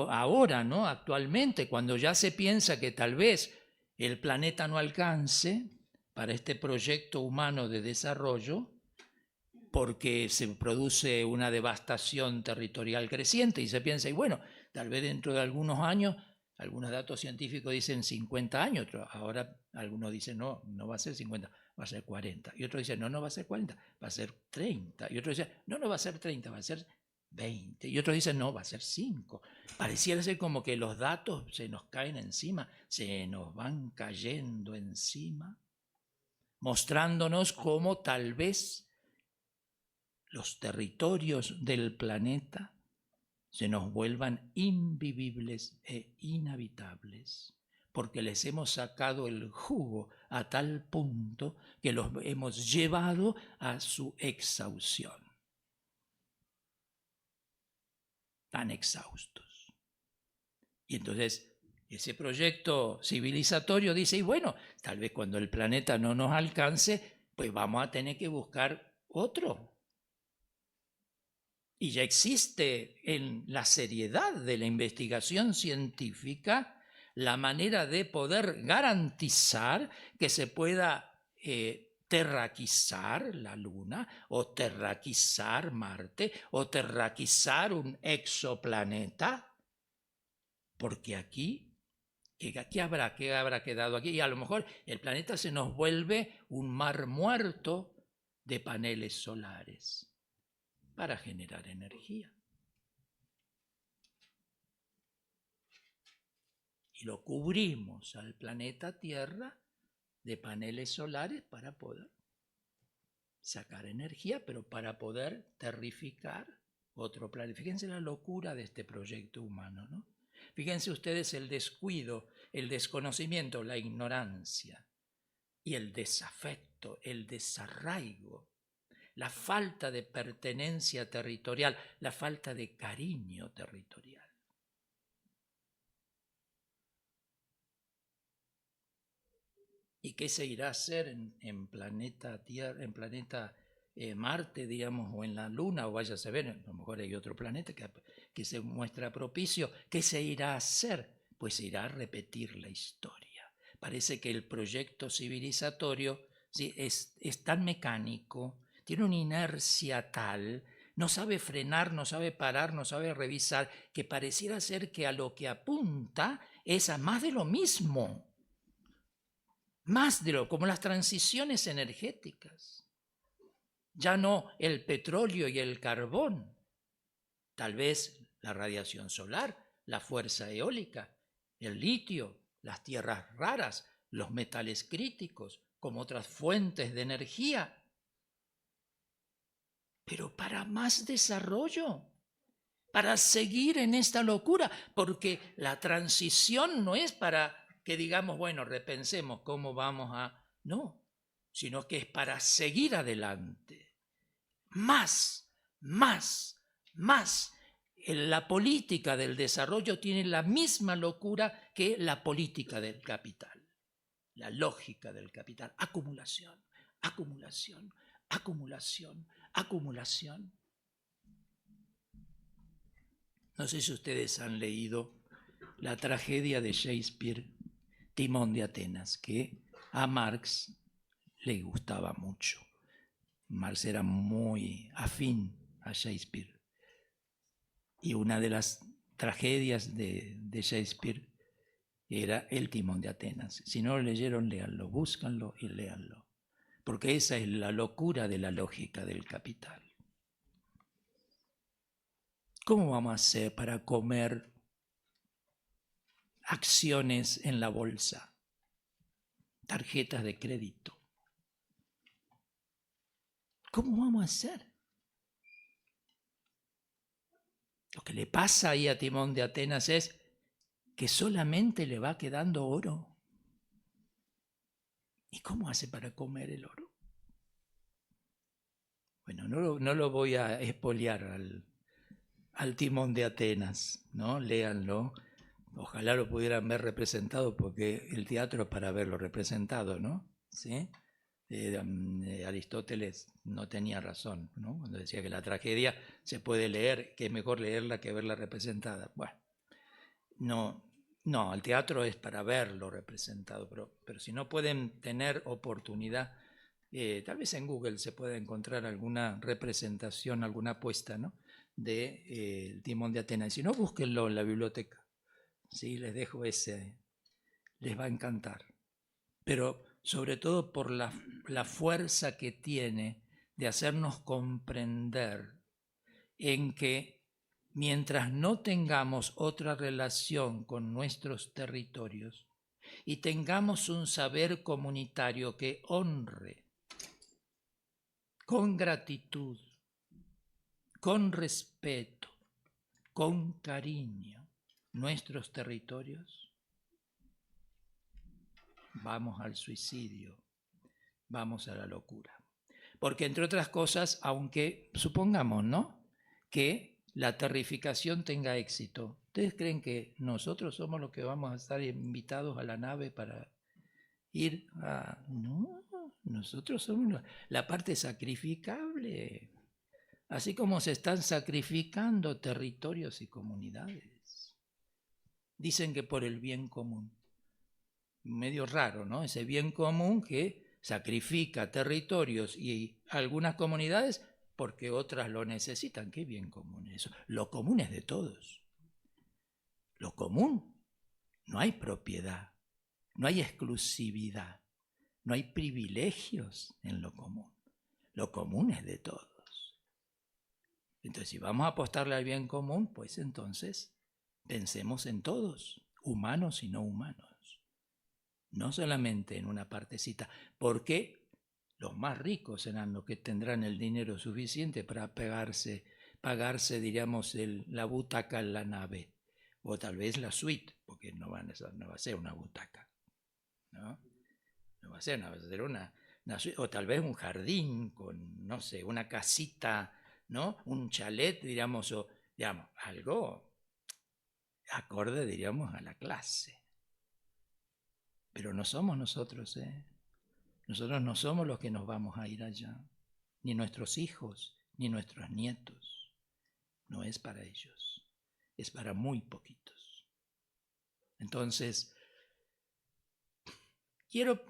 ahora, ¿no? Actualmente, cuando ya se piensa que tal vez el planeta no alcance para este proyecto humano de desarrollo, porque se produce una devastación territorial creciente y se piensa, y bueno, tal vez dentro de algunos años, algunos datos científicos dicen 50 años, ahora algunos dicen no va a ser 50, va a ser 40, y otros dicen no va a ser 40, va a ser 30, y otros dicen no va a ser 30, va a ser 20, y otros dicen no, va a ser 5. Pareciera ser como que los datos se nos caen encima, se nos van cayendo encima, mostrándonos cómo tal vez los territorios del planeta se nos vuelvan invivibles e inhabitables, porque les hemos sacado el jugo a tal punto que los hemos llevado a su exhaustión. Tan exhaustos. Y entonces ese proyecto civilizatorio dice, y bueno, tal vez cuando el planeta no nos alcance, pues vamos a tener que buscar otro. Y ya existe en la seriedad de la investigación científica la manera de poder garantizar que se pueda terraquizar la Luna, o terraquizar Marte, o terraquizar un exoplaneta, porque aquí, ¿qué habrá quedado aquí? Y a lo mejor el planeta se nos vuelve un mar muerto de paneles solares para generar energía. Y lo cubrimos al planeta Tierra de paneles solares para poder sacar energía, pero para poder terrificar otro planeta. Fíjense la locura de este proyecto humano, ¿no? Fíjense ustedes el descuido, el desconocimiento, la ignorancia y el desafecto, el desarraigo, la falta de pertenencia territorial, la falta de cariño territorial. ¿Y qué se irá a hacer en planeta Tierra, en planeta Marte, digamos, o en la Luna, o vaya a saber, a lo mejor hay otro planeta que se muestra propicio? ¿Qué se irá a hacer? Pues se irá a repetir la historia. Parece que el proyecto civilizatorio, ¿sí?, es tan mecánico, tiene una inercia tal, no sabe frenar, no sabe parar, no sabe revisar, que pareciera ser que a lo que apunta es a más de lo mismo. Como las transiciones energéticas. Ya no el petróleo y el carbón, tal vez la radiación solar, la fuerza eólica, el litio, las tierras raras, los metales críticos, como otras fuentes de energía. Pero para más desarrollo, para seguir en esta locura, porque la transición no es para que digamos, bueno, repensemos cómo vamos a... No, sino que es para seguir adelante. Más, más, más. La política del desarrollo tiene la misma locura que la política del capital. La lógica del capital. Acumulación, acumulación, acumulación, acumulación. No sé si ustedes han leído la tragedia de Shakespeare, Timón de Atenas, que a Marx le gustaba mucho. Marx era muy afín a Shakespeare. Y una de las tragedias de Shakespeare era el Timón de Atenas. Si no lo leyeron, léanlo, búscanlo y léanlo. Porque esa es la locura de la lógica del capital. ¿Cómo vamos a hacer para comer acciones en la bolsa? Tarjetas de crédito. ¿Cómo vamos a hacer? Lo que le pasa ahí a Timón de Atenas es que solamente le va quedando oro. ¿Y cómo hace para comer el oro? Bueno, no lo voy a expoliar al Timón de Atenas, ¿no? Léanlo. Ojalá lo pudieran ver representado, porque el teatro es para verlo representado, ¿no? ¿Sí? Aristóteles no tenía razón, ¿no? Cuando decía que la tragedia se puede leer, que es mejor leerla que verla representada. Bueno, no, el teatro es para verlo representado, pero si no pueden tener oportunidad, tal vez en Google se puede encontrar alguna representación, alguna puesta, ¿no? De el Timón de Atenas. Si no, búsquenlo en la biblioteca. Sí, les dejo ese, les va a encantar. Pero sobre todo por la fuerza que tiene de hacernos comprender en que mientras no tengamos otra relación con nuestros territorios y tengamos un saber comunitario que honre con gratitud, con respeto, con cariño nuestros territorios, vamos al suicidio, vamos a la locura. Porque entre otras cosas, aunque supongamos, ¿no?, que la terrificación tenga éxito, ¿ustedes creen que nosotros somos los que vamos a estar invitados a la nave para ir a...? No, nosotros somos la parte sacrificable, así como se están sacrificando territorios y comunidades. Dicen que por el bien común. Medio raro, ¿no? Ese bien común que sacrifica territorios y algunas comunidades porque otras lo necesitan. ¿Qué bien común es eso? Lo común es de todos. Lo común. No hay propiedad, no hay exclusividad, no hay privilegios en lo común. Lo común es de todos. Entonces, si vamos a apostarle al bien común, pues entonces pensemos en todos, humanos y no humanos. No solamente en una partecita, porque los más ricos serán los que tendrán el dinero suficiente para pagarse, diríamos, la butaca en la nave, o tal vez la suite, porque no va a ser una butaca, ¿no? No va a ser, va a ser una suite, o tal vez un jardín con, no sé, una casita, ¿no? Un chalet, diríamos, o digamos, algo acorde, diríamos, a la clase. Pero no somos nosotros, ¿eh? Nosotros no somos los que nos vamos a ir allá, ni nuestros hijos, ni nuestros nietos. No es para ellos, es para muy poquitos. Entonces, quiero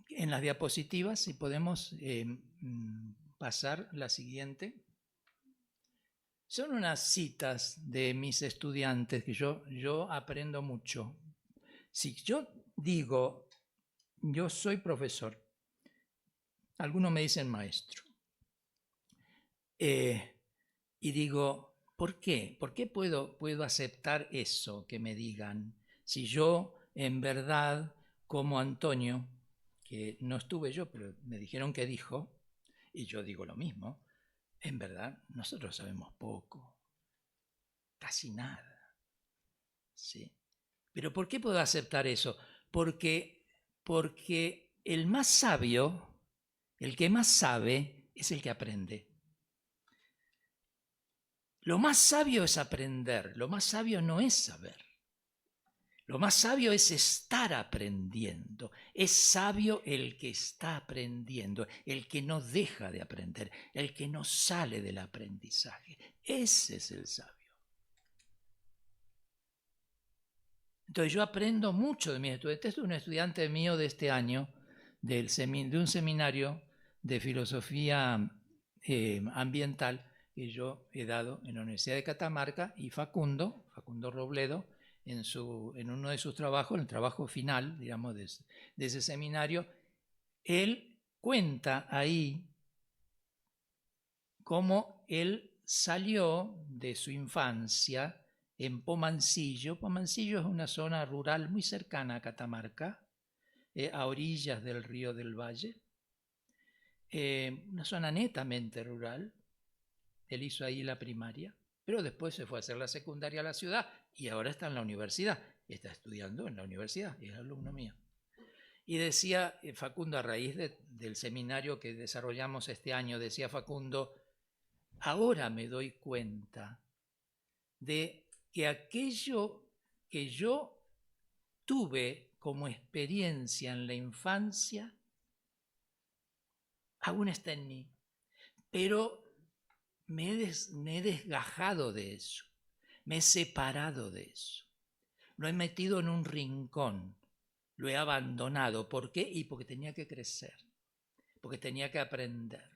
en las diapositivas, si podemos pasar la siguiente. Son unas citas de mis estudiantes que yo aprendo mucho. Si yo digo, yo soy profesor, algunos me dicen maestro, y digo, ¿por qué? ¿Por qué puedo aceptar eso que me digan? Si yo, en verdad, como Antonio, que no estuve yo, pero me dijeron que dijo, y yo digo lo mismo, en verdad, nosotros sabemos poco. casi nada. ¿Sí? ¿Pero por qué puedo aceptar eso? Porque el más sabio, el que más sabe, es el que aprende. Lo más sabio es aprender, lo más sabio no es saber. Lo más sabio es estar aprendiendo. Es sabio el que está aprendiendo, el que no deja de aprender, el que no sale del aprendizaje. Ese es el sabio. Entonces yo aprendo mucho de mis estudiantes. Este es un estudiante mío de este año, de un seminario de filosofía ambiental que yo he dado en la Universidad de Catamarca, y Facundo Robledo, en uno de sus trabajos, en el trabajo final, digamos, de ese seminario, él cuenta ahí cómo él salió de su infancia en Pomancillo. Pomancillo es una zona rural muy cercana a Catamarca, a orillas del río del Valle, una zona netamente rural. Él hizo ahí la primaria, pero después se fue a hacer la secundaria a la ciudad y ahora está en la universidad. Está estudiando en la universidad, es alumno mío. Y decía Facundo, a raíz del seminario que desarrollamos este año, decía Facundo, ahora me doy cuenta de que aquello que yo tuve como experiencia en la infancia aún está en mí, pero me he desgajado de eso, me he separado de eso, lo he metido en un rincón, lo he abandonado. ¿Por qué? Y porque tenía que crecer, porque tenía que aprender.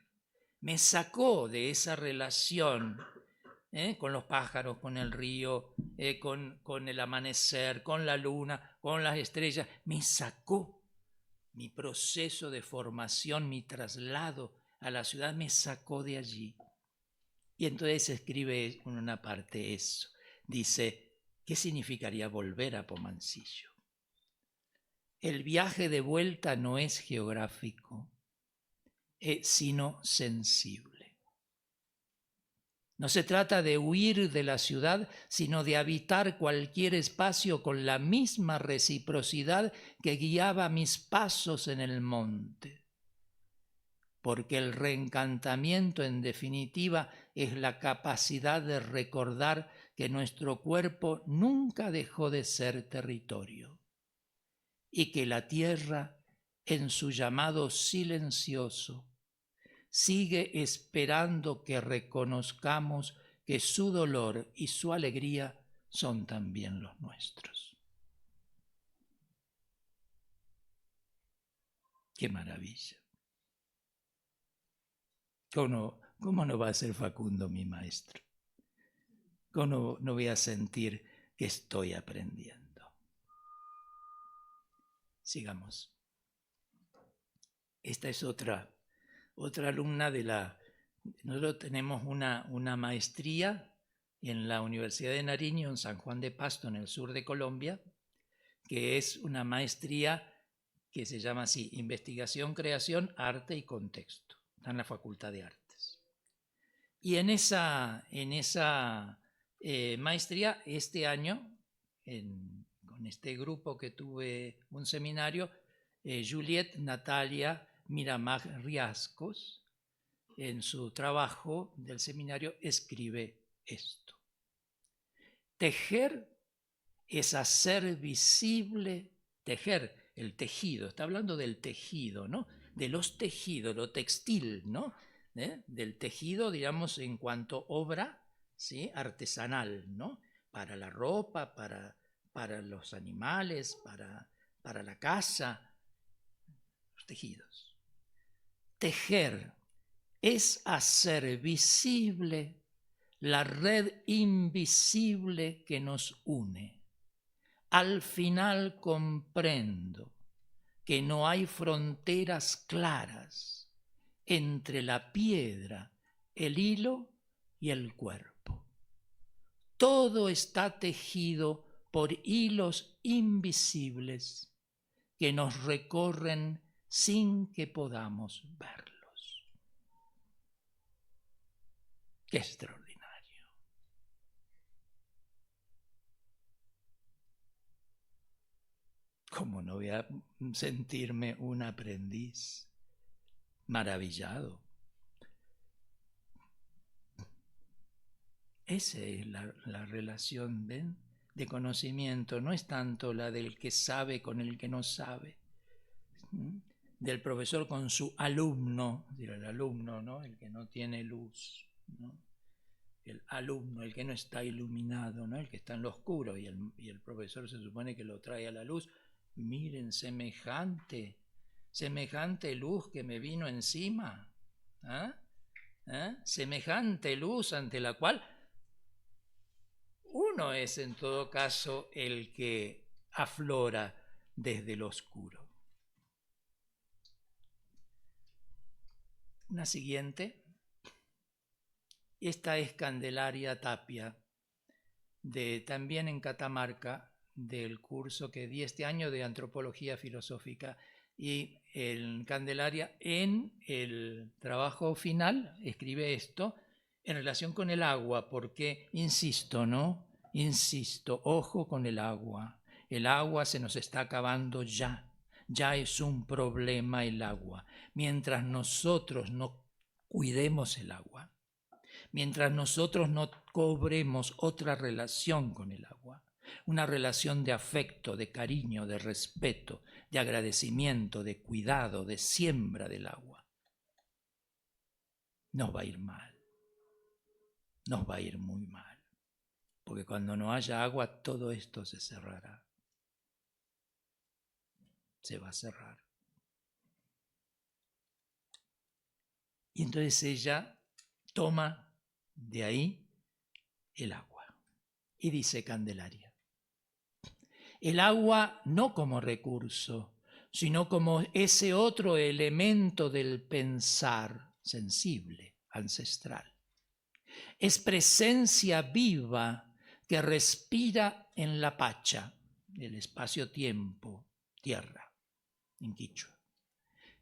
Me sacó de esa relación con los pájaros, con el río, con el amanecer, con la luna, con las estrellas. Me sacó mi proceso de formación, mi traslado a la ciudad, me sacó de allí. Y entonces escribe en una parte eso. Dice, ¿qué significaría volver a Pomancillo? El viaje de vuelta no es geográfico, sino sensible. No se trata de huir de la ciudad, sino de habitar cualquier espacio con la misma reciprocidad que guiaba mis pasos en el monte. Porque el reencantamiento, en definitiva, es la capacidad de recordar que nuestro cuerpo nunca dejó de ser territorio y que la tierra, en su llamado silencioso, sigue esperando que reconozcamos que su dolor y su alegría son también los nuestros. ¡Qué maravilla! ¿Cómo no va a ser Facundo mi maestro? ¿Cómo no voy a sentir que estoy aprendiendo? Sigamos. Esta es otra alumna de la... Nosotros tenemos una maestría en la Universidad de Nariño, en San Juan de Pasto, en el sur de Colombia, que es una maestría que se llama así, Investigación, Creación, Arte y Contexto. Está en la Facultad de Artes. Y en esa maestría, este año, con este grupo que tuve un seminario, Juliet Natalia Miramag Riascos, en su trabajo del seminario, escribe esto. Tejer es hacer visible, tejer, el tejido, está hablando del tejido, ¿no? De los tejidos, lo textil, ¿no? Del tejido, digamos, en cuanto obra, ¿sí? Artesanal, ¿no? Para la ropa, para los animales, para la casa, los tejidos. Tejer es hacer visible la red invisible que nos une. Al final comprendo que no hay fronteras claras entre la piedra, el hilo y el cuerpo. Todo está tejido por hilos invisibles que nos recorren sin que podamos verlos. ¡Qué extraordinario! ¿cómo no voy a sentirme un aprendiz maravillado? Esa es la relación, ¿ven?, de conocimiento. No es tanto la del que sabe con el que no sabe, del profesor con su alumno, el alumno, ¿no?, el que no tiene luz, ¿no?, el alumno, el que no está iluminado, ¿no?, el que está en lo oscuro, y el profesor se supone que lo trae a la luz. Miren, semejante luz que me vino encima, semejante luz ante la cual uno es en todo caso el que aflora desde lo oscuro. Una siguiente. Esta es Candelaria Tapia, también en Catamarca, del curso que di este año de Antropología Filosófica. Y Candelaria, en el trabajo final, escribe esto en relación con el agua, porque, insisto, ojo con el agua. El agua se nos está acabando ya es un problema el agua. Mientras nosotros no cuidemos el agua, mientras nosotros no cobremos otra relación con el agua, una relación de afecto, de cariño, de respeto, de agradecimiento, de cuidado, de siembra del agua, nos va a ir mal, nos va a ir muy mal, porque cuando no haya agua todo esto se cerrará, se va a cerrar. Y entonces ella toma de ahí el agua y dice Candelaria: el agua no como recurso, sino como ese otro elemento del pensar sensible, ancestral. Es presencia viva que respira en la pacha, el espacio-tiempo, tierra, en quichua,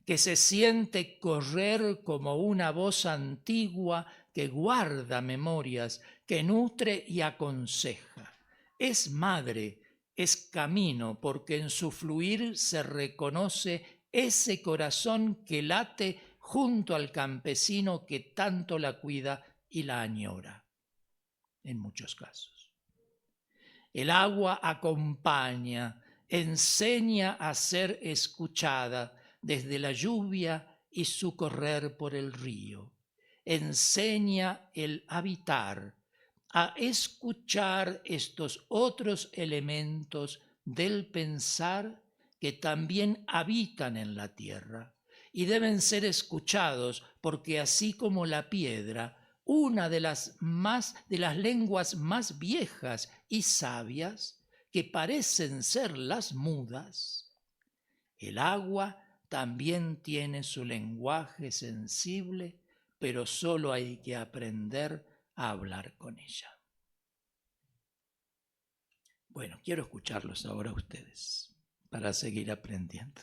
que se siente correr como una voz antigua que guarda memorias, que nutre y aconseja. Es madre, es camino, porque en su fluir se reconoce ese corazón que late junto al campesino que tanto la cuida y la añora, en muchos casos. El agua acompaña, enseña a ser escuchada desde la lluvia y su correr por el río. Enseña el habitar, a escuchar estos otros elementos del pensar que también habitan en la tierra y deben ser escuchados porque así como la piedra, una de las lenguas más viejas y sabias que parecen ser las mudas, el agua también tiene su lenguaje sensible, pero solo hay que aprender a hablar con ella. Bueno, quiero escucharlos ahora a ustedes para seguir aprendiendo.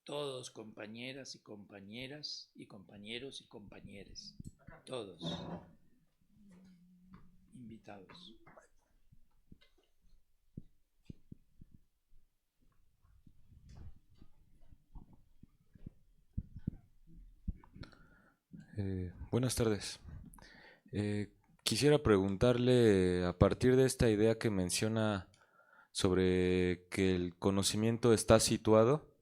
Todos, compañeras y compañeros y compañeres, todos invitados. Buenas tardes. Quisiera preguntarle, a partir de esta idea que menciona sobre que el conocimiento está situado,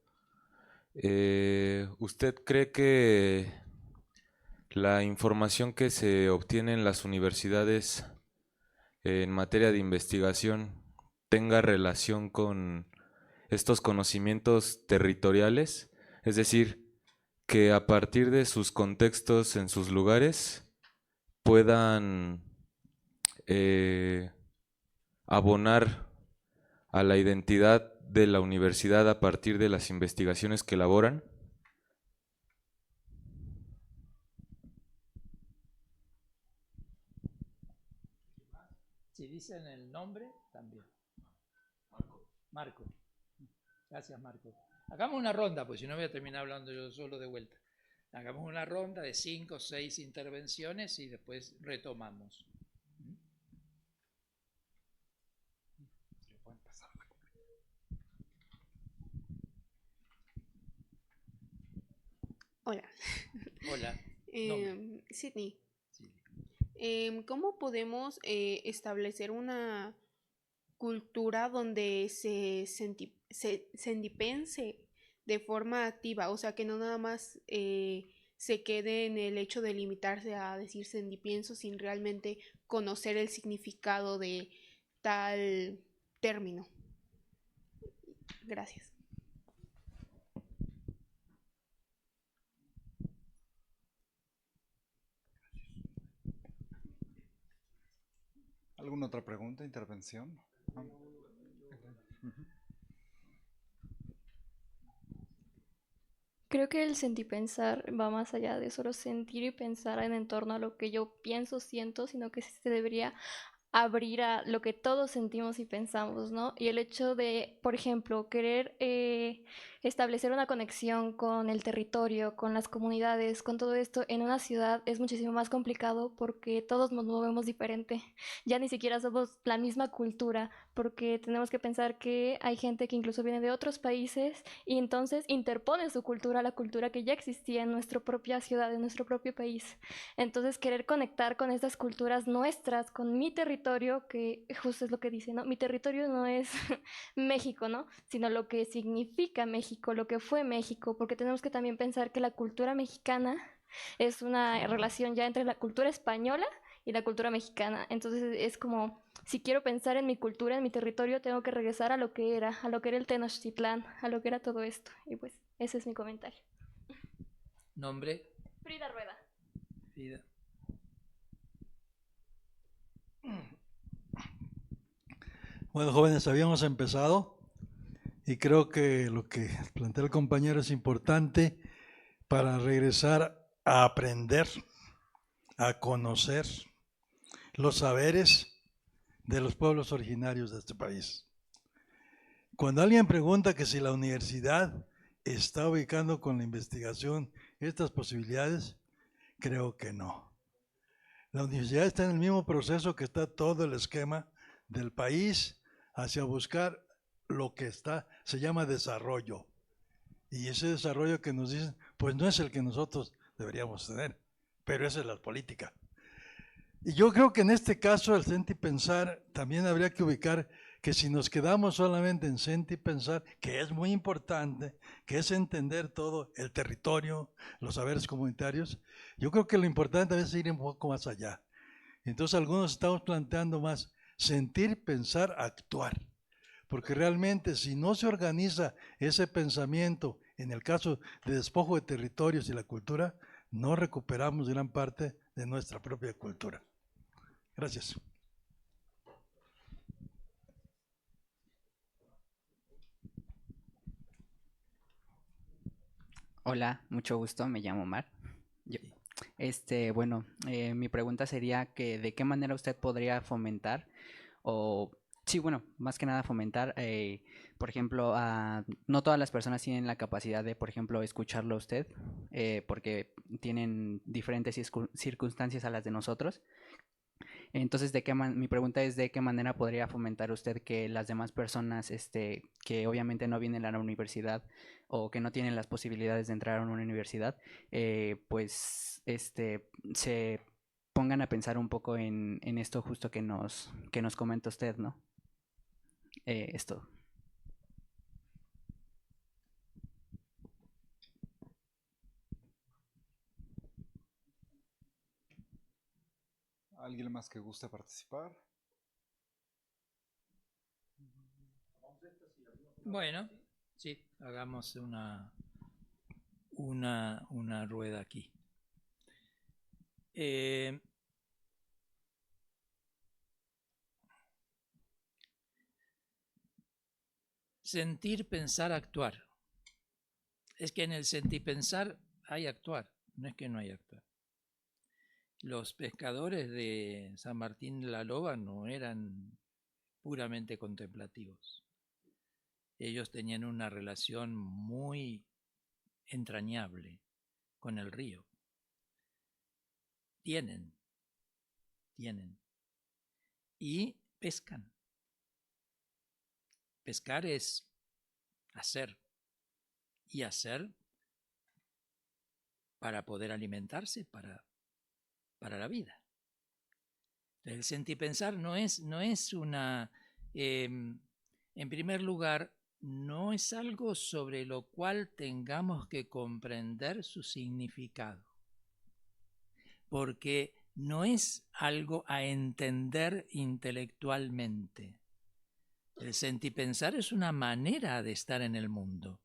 ¿usted cree que la información que se obtiene en las universidades en materia de investigación tenga relación con estos conocimientos territoriales? Es decir, que a partir de sus contextos en sus lugares puedan abonar a la identidad de la universidad a partir de las investigaciones que elaboran. dicen el nombre, también. Marco. Gracias, Marco. Hagamos una ronda, pues si no voy a terminar hablando yo solo de vuelta. Hagamos una ronda de 5 o 6 intervenciones y después retomamos. Hola. Hola. Sydney. Sí. ¿Cómo podemos establecer una cultura donde se sendipense de forma activa? O sea, que no nada más se quede en el hecho de limitarse a decir sendipienso sin realmente conocer el significado de tal término. Gracias. ¿Alguna otra pregunta, intervención? ¿No? Creo que el sentipensar va más allá de solo sentir y pensar en torno a lo que yo pienso, siento, sino que se debería abrir a lo que todos sentimos y pensamos, ¿no? Y el hecho de, por ejemplo, querer establecer una conexión con el territorio, con las comunidades, con todo esto en una ciudad es muchísimo más complicado porque todos nos movemos diferente. Ya ni siquiera somos la misma cultura, porque tenemos que pensar que hay gente que incluso viene de otros países y entonces interpone su cultura a la cultura que ya existía en nuestra propia ciudad, en nuestro propio país. Entonces, querer conectar con estas culturas nuestras, con mi territorio, que justo es lo que dice, ¿no? Mi territorio no es México, ¿no? Sino lo que significa México, lo que fue México, porque tenemos que también pensar que la cultura mexicana es una relación ya entre la cultura española y la cultura mexicana. Entonces es como, si quiero pensar en mi cultura, en mi territorio, tengo que regresar a lo que era el Tenochtitlán, a lo que era todo esto. Y pues ese es mi comentario. ¿Nombre? Frida Rueda. Frida. Bueno, jóvenes, habíamos empezado y creo que lo que plantea el compañero es importante para regresar a aprender, a conocer los saberes de los pueblos originarios de este país. Cuando alguien pregunta que si la universidad está ubicando con la investigación estas posibilidades, creo que no. La universidad está en el mismo proceso que está todo el esquema del país hacia buscar lo que se llama desarrollo. Y ese desarrollo que nos dicen, pues no es el que nosotros deberíamos tener, pero esa es la política. Y yo creo que en este caso el sentipensar también habría que ubicar que si nos quedamos solamente en sentipensar, que es muy importante, que es entender todo el territorio, los saberes comunitarios, yo creo que lo importante es ir un poco más allá. Entonces algunos estamos planteando más sentir, pensar, actuar. Porque realmente si no se organiza ese pensamiento, en el caso de despojo de territorios y la cultura, no recuperamos gran parte de nuestra propia cultura. Gracias. Hola, mucho gusto, me llamo Mar. Bueno, mi pregunta sería que de qué manera usted podría fomentar sí, bueno, más que nada fomentar, por ejemplo, no todas las personas tienen la capacidad de, por ejemplo, escucharlo a usted, porque tienen diferentes circunstancias a las de nosotros. Entonces, mi pregunta es de qué manera podría fomentar usted que las demás personas, que obviamente no vienen a la universidad o que no tienen las posibilidades de entrar a una universidad, se pongan a pensar un poco en esto justo que nos comenta usted, ¿no? Esto. ¿Alguien más que guste participar? Bueno, sí, hagamos una rueda aquí. Sentir, pensar, actuar. Es que en el sentir, pensar hay actuar, no es que no hay actuar. los pescadores de San Martín de la Loba no eran puramente contemplativos. Ellos tenían una relación muy entrañable con el río. Tienen. Y pescan. Pescar es hacer. Y hacer para poder alimentarse, para la vida. El sentipensar no es una... en primer lugar, no es algo sobre lo cual tengamos que comprender su significado, porque no es algo a entender intelectualmente. El sentipensar es una manera de estar en el mundo,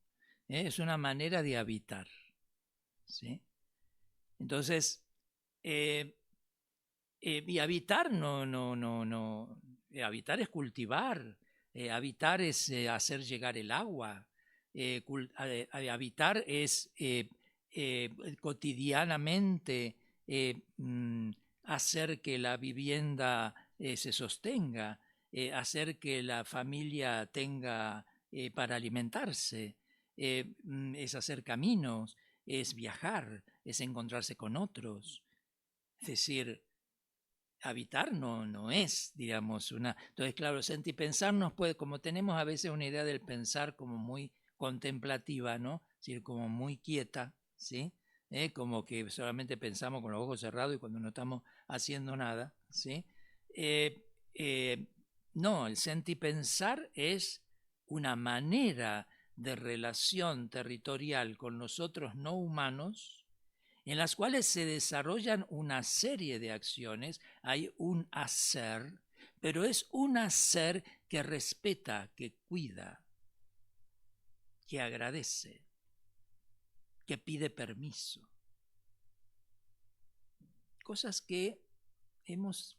es una manera de habitar, ¿sí? Entonces, y habitar habitar es cultivar, habitar es hacer llegar el agua, habitar es cotidianamente hacer que la vivienda se sostenga, hacer que la familia tenga para alimentarse, es hacer caminos, es viajar, es encontrarse con otros. Es decir, habitar no es, digamos, una... Entonces, claro, sentipensar nos puede, como tenemos a veces una idea del pensar como muy contemplativa, ¿no? Es decir, como muy quieta, ¿sí? Como que solamente pensamos con los ojos cerrados y cuando no estamos haciendo nada, ¿sí? No, el sentipensar es una manera de relación territorial con los otros no humanos, en las cuales se desarrollan una serie de acciones, hay un hacer, pero es un hacer que respeta, que cuida, que agradece, que pide permiso. Cosas que hemos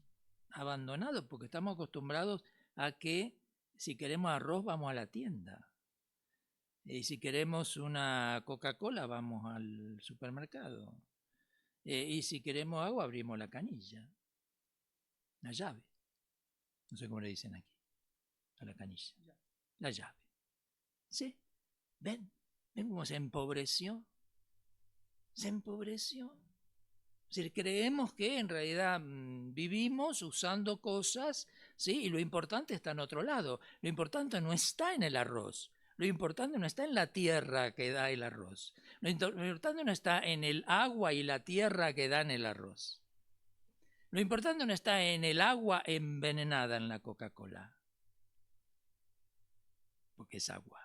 abandonado porque estamos acostumbrados a que si queremos arroz vamos a la tienda. Y si queremos una Coca-Cola, vamos al supermercado. Y si queremos agua, abrimos la canilla. La llave. No sé cómo le dicen aquí. A la canilla. La llave. ¿Sí? ¿Ven? ¿Ven cómo se empobreció? Se empobreció. Es decir, creemos que en realidad vivimos usando cosas, ¿sí? Y lo importante está en otro lado. Lo importante no está en el arroz. Lo importante no está en la tierra que da el arroz. Lo importante no está en el agua y la tierra que dan el arroz. Lo importante no está en el agua envenenada en la Coca-Cola. Porque es agua.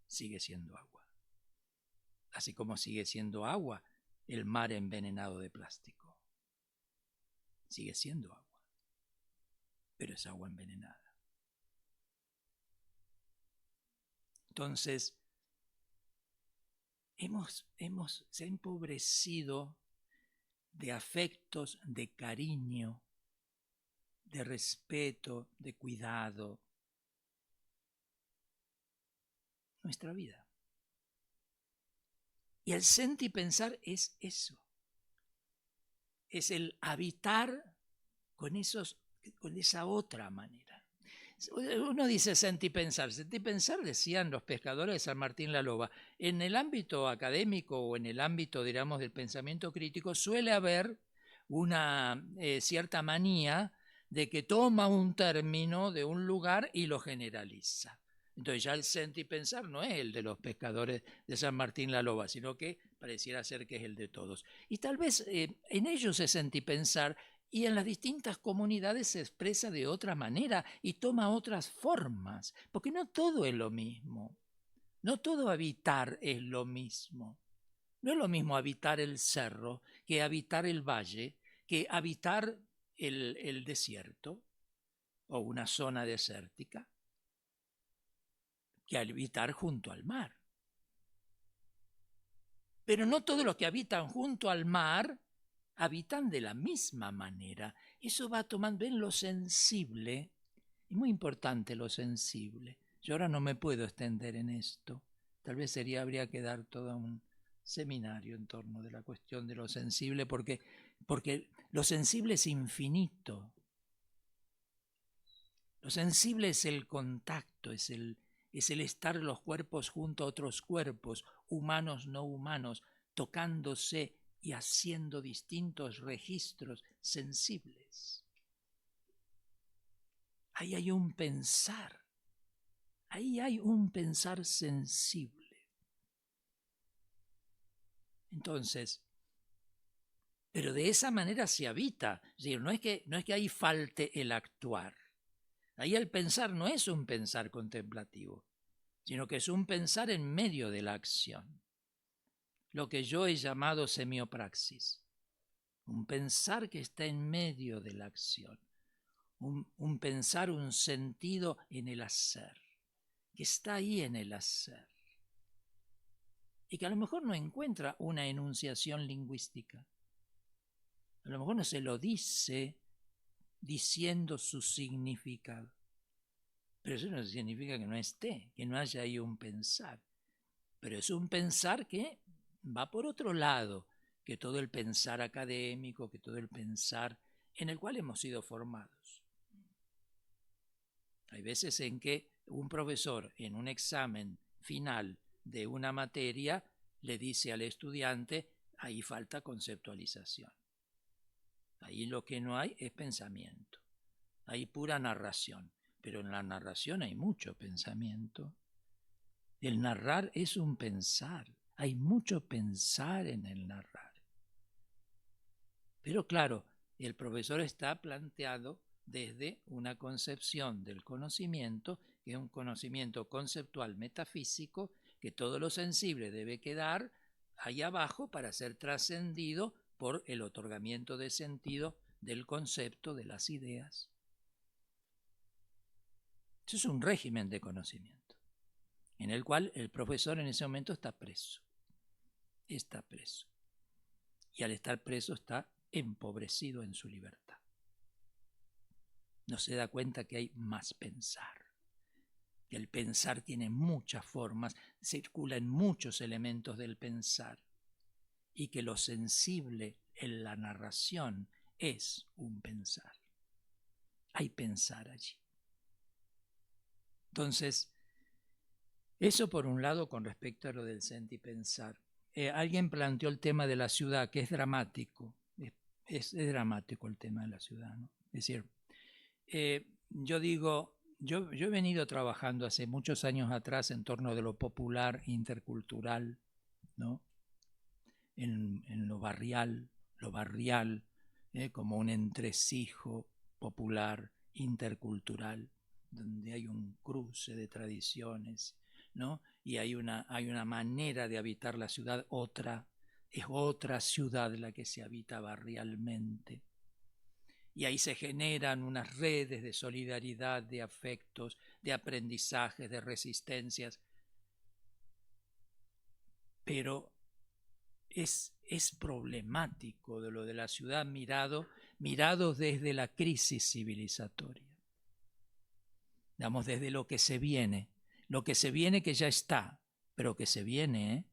Sigue siendo agua. Así como sigue siendo agua el mar envenenado de plástico. Sigue siendo agua. Pero es agua envenenada. Entonces, se ha empobrecido de afectos, de cariño, de respeto, de cuidado. Nuestra vida. Y el sentipensar es eso. Es el habitar con esa otra manera. Uno dice sentipensar. Sentipensar, decían los pescadores de San Martín la Loba. En el ámbito académico o en el ámbito, digamos, del pensamiento crítico, suele haber una cierta manía de que toma un término de un lugar y lo generaliza. Entonces ya el sentipensar no es el de los pescadores de San Martín la Loba, sino que pareciera ser que es el de todos. Y tal vez en ellos es sentipensar y en las distintas comunidades se expresa de otra manera y toma otras formas, porque no todo es lo mismo. No todo habitar es lo mismo. No es lo mismo habitar el cerro que habitar el valle, que habitar el desierto o una zona desértica, que habitar junto al mar. Pero no todos los que habitan junto al mar habitan de la misma manera. Eso va tomando en lo sensible. Es muy importante lo sensible. Yo ahora no me puedo extender en esto. Tal vez habría que dar todo un seminario en torno de la cuestión de lo sensible, porque Porque lo sensible es infinito. Lo sensible es el contacto, es el estar los cuerpos junto a otros cuerpos, humanos, no humanos, tocándose y haciendo distintos registros sensibles. Ahí hay un pensar, ahí hay un pensar sensible. Entonces, pero de esa manera se habita, es decir, no es que ahí falte el actuar. Ahí el pensar no es un pensar contemplativo, sino que es un pensar en medio de la acción. Lo que yo he llamado semiopraxis. Un pensar que está en medio de la acción. Un pensar, un sentido en el hacer, que está ahí en el hacer. Y que a lo mejor no encuentra una enunciación lingüística. A lo mejor no se lo dice diciendo su significado. Pero eso no significa que no esté, que no haya ahí un pensar. Pero es un pensar que va por otro lado que todo el pensar académico, que todo el pensar en el cual hemos sido formados. Hay veces en que un profesor en un examen final de una materia le dice al estudiante, ahí falta conceptualización. Ahí lo que no hay es pensamiento. Hay pura narración. Pero en la narración hay mucho pensamiento. El narrar es un pensar. Hay mucho pensar en el narrar. Pero claro, el profesor está planteado desde una concepción del conocimiento, que es un conocimiento conceptual metafísico, que todo lo sensible debe quedar ahí abajo para ser trascendido por el otorgamiento de sentido del concepto, de las ideas. Eso es un régimen de conocimiento, en el cual el profesor en ese momento está preso. Está preso. Y al estar preso está empobrecido en su libertad. No se da cuenta que hay más pensar, que el pensar tiene muchas formas, circula en muchos elementos del pensar, y que lo sensible en la narración es un pensar. Hay pensar allí. Entonces, eso por un lado con respecto a lo del sentipensar. Alguien planteó el tema de la ciudad, que es dramático. Es dramático el tema de la ciudad, ¿no? Es decir, yo digo, yo he venido trabajando hace muchos años atrás en torno de lo popular, intercultural, ¿no? En lo barrial, como un entresijo popular, intercultural, donde hay un cruce de tradiciones, ¿no? Y hay una manera de habitar la ciudad, es otra ciudad la que se habita barrialmente. Y ahí se generan unas redes de solidaridad, de afectos, de aprendizajes, de resistencias. Pero es problemático de lo de la ciudad mirado desde la crisis civilizatoria. Digamos, desde lo que se viene que ya está, pero que se viene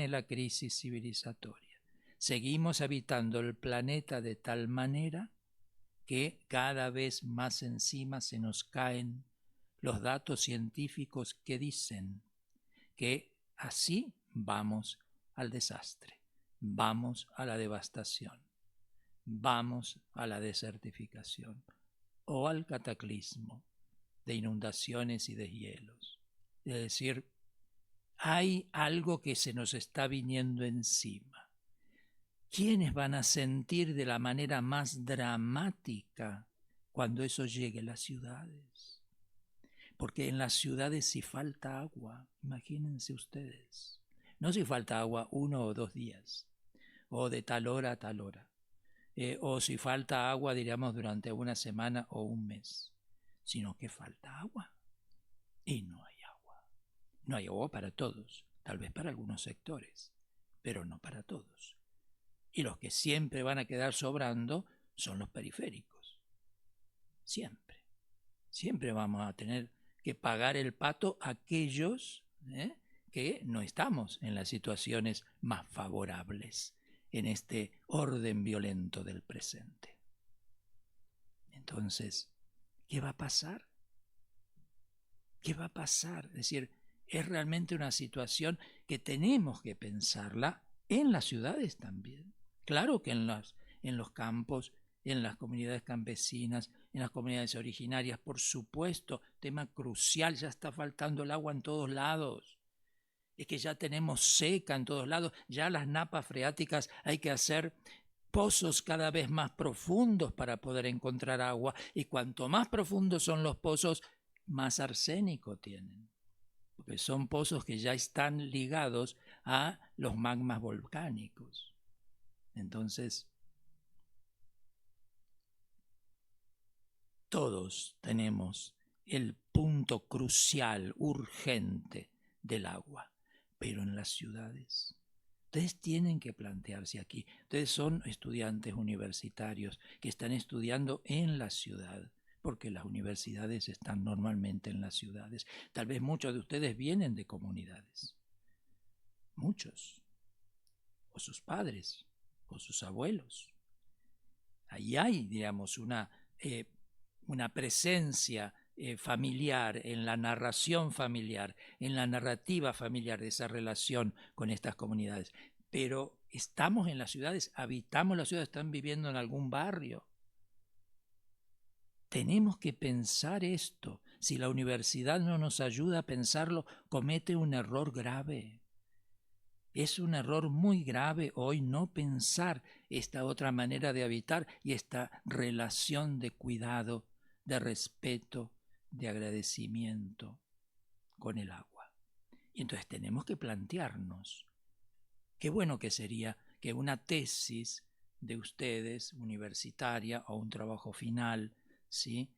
la crisis civilizatoria. Seguimos habitando el planeta de tal manera que cada vez más encima se nos caen los datos científicos que dicen que así vamos al desastre, vamos a la devastación, vamos a la desertificación o al cataclismo de inundaciones y deshielos. Es decir, hay algo que se nos está viniendo encima. ¿Quiénes van a sentir de la manera más dramática cuando eso llegue a las ciudades? Porque en las ciudades si falta agua, imagínense ustedes. No si falta agua 1 o 2 días, o de tal hora a tal hora, o si falta agua, diríamos, durante una semana o un mes, sino que falta agua. Y no hay agua. No hay agua para todos, tal vez para algunos sectores, pero no para todos. Y los que siempre van a quedar sobrando son los periféricos. Siempre. Siempre vamos a tener que pagar el pato a aquellos que no estamos en las situaciones más favorables. en este orden violento del presente. Entonces, ¿qué va a pasar? ¿Qué va a pasar? Es decir, es realmente una situación que tenemos que pensarla en las ciudades también. Claro que en los campos, en las comunidades campesinas, en las comunidades originarias, por supuesto, tema crucial, ya está faltando el agua en todos lados. Es que ya tenemos seca en todos lados, ya las napas freáticas hay que hacer pozos cada vez más profundos para poder encontrar agua, y cuanto más profundos son los pozos, más arsénico tienen, porque son pozos que ya están ligados a los magmas volcánicos. Entonces, todos tenemos el punto crucial, urgente del agua, pero en las ciudades. Ustedes tienen que plantearse aquí. Ustedes son estudiantes universitarios que están estudiando en la ciudad, porque las universidades están normalmente en las ciudades. Tal vez muchos de ustedes vienen de comunidades. Muchos. O sus padres, o sus abuelos. Ahí hay, digamos, una presencia familiar, en la narración familiar, en la narrativa familiar de esa relación con estas comunidades. Pero estamos en las ciudades, habitamos las ciudades, están viviendo en algún barrio. Tenemos que pensar esto. Si la universidad no nos ayuda a pensarlo, comete un error grave. Es un error muy grave hoy no pensar esta otra manera de habitar y esta relación de cuidado, de respeto, de agradecimiento con el agua. Y entonces tenemos que plantearnos, qué bueno que sería que una tesis de ustedes, universitaria, o un trabajo final, ¿sí?,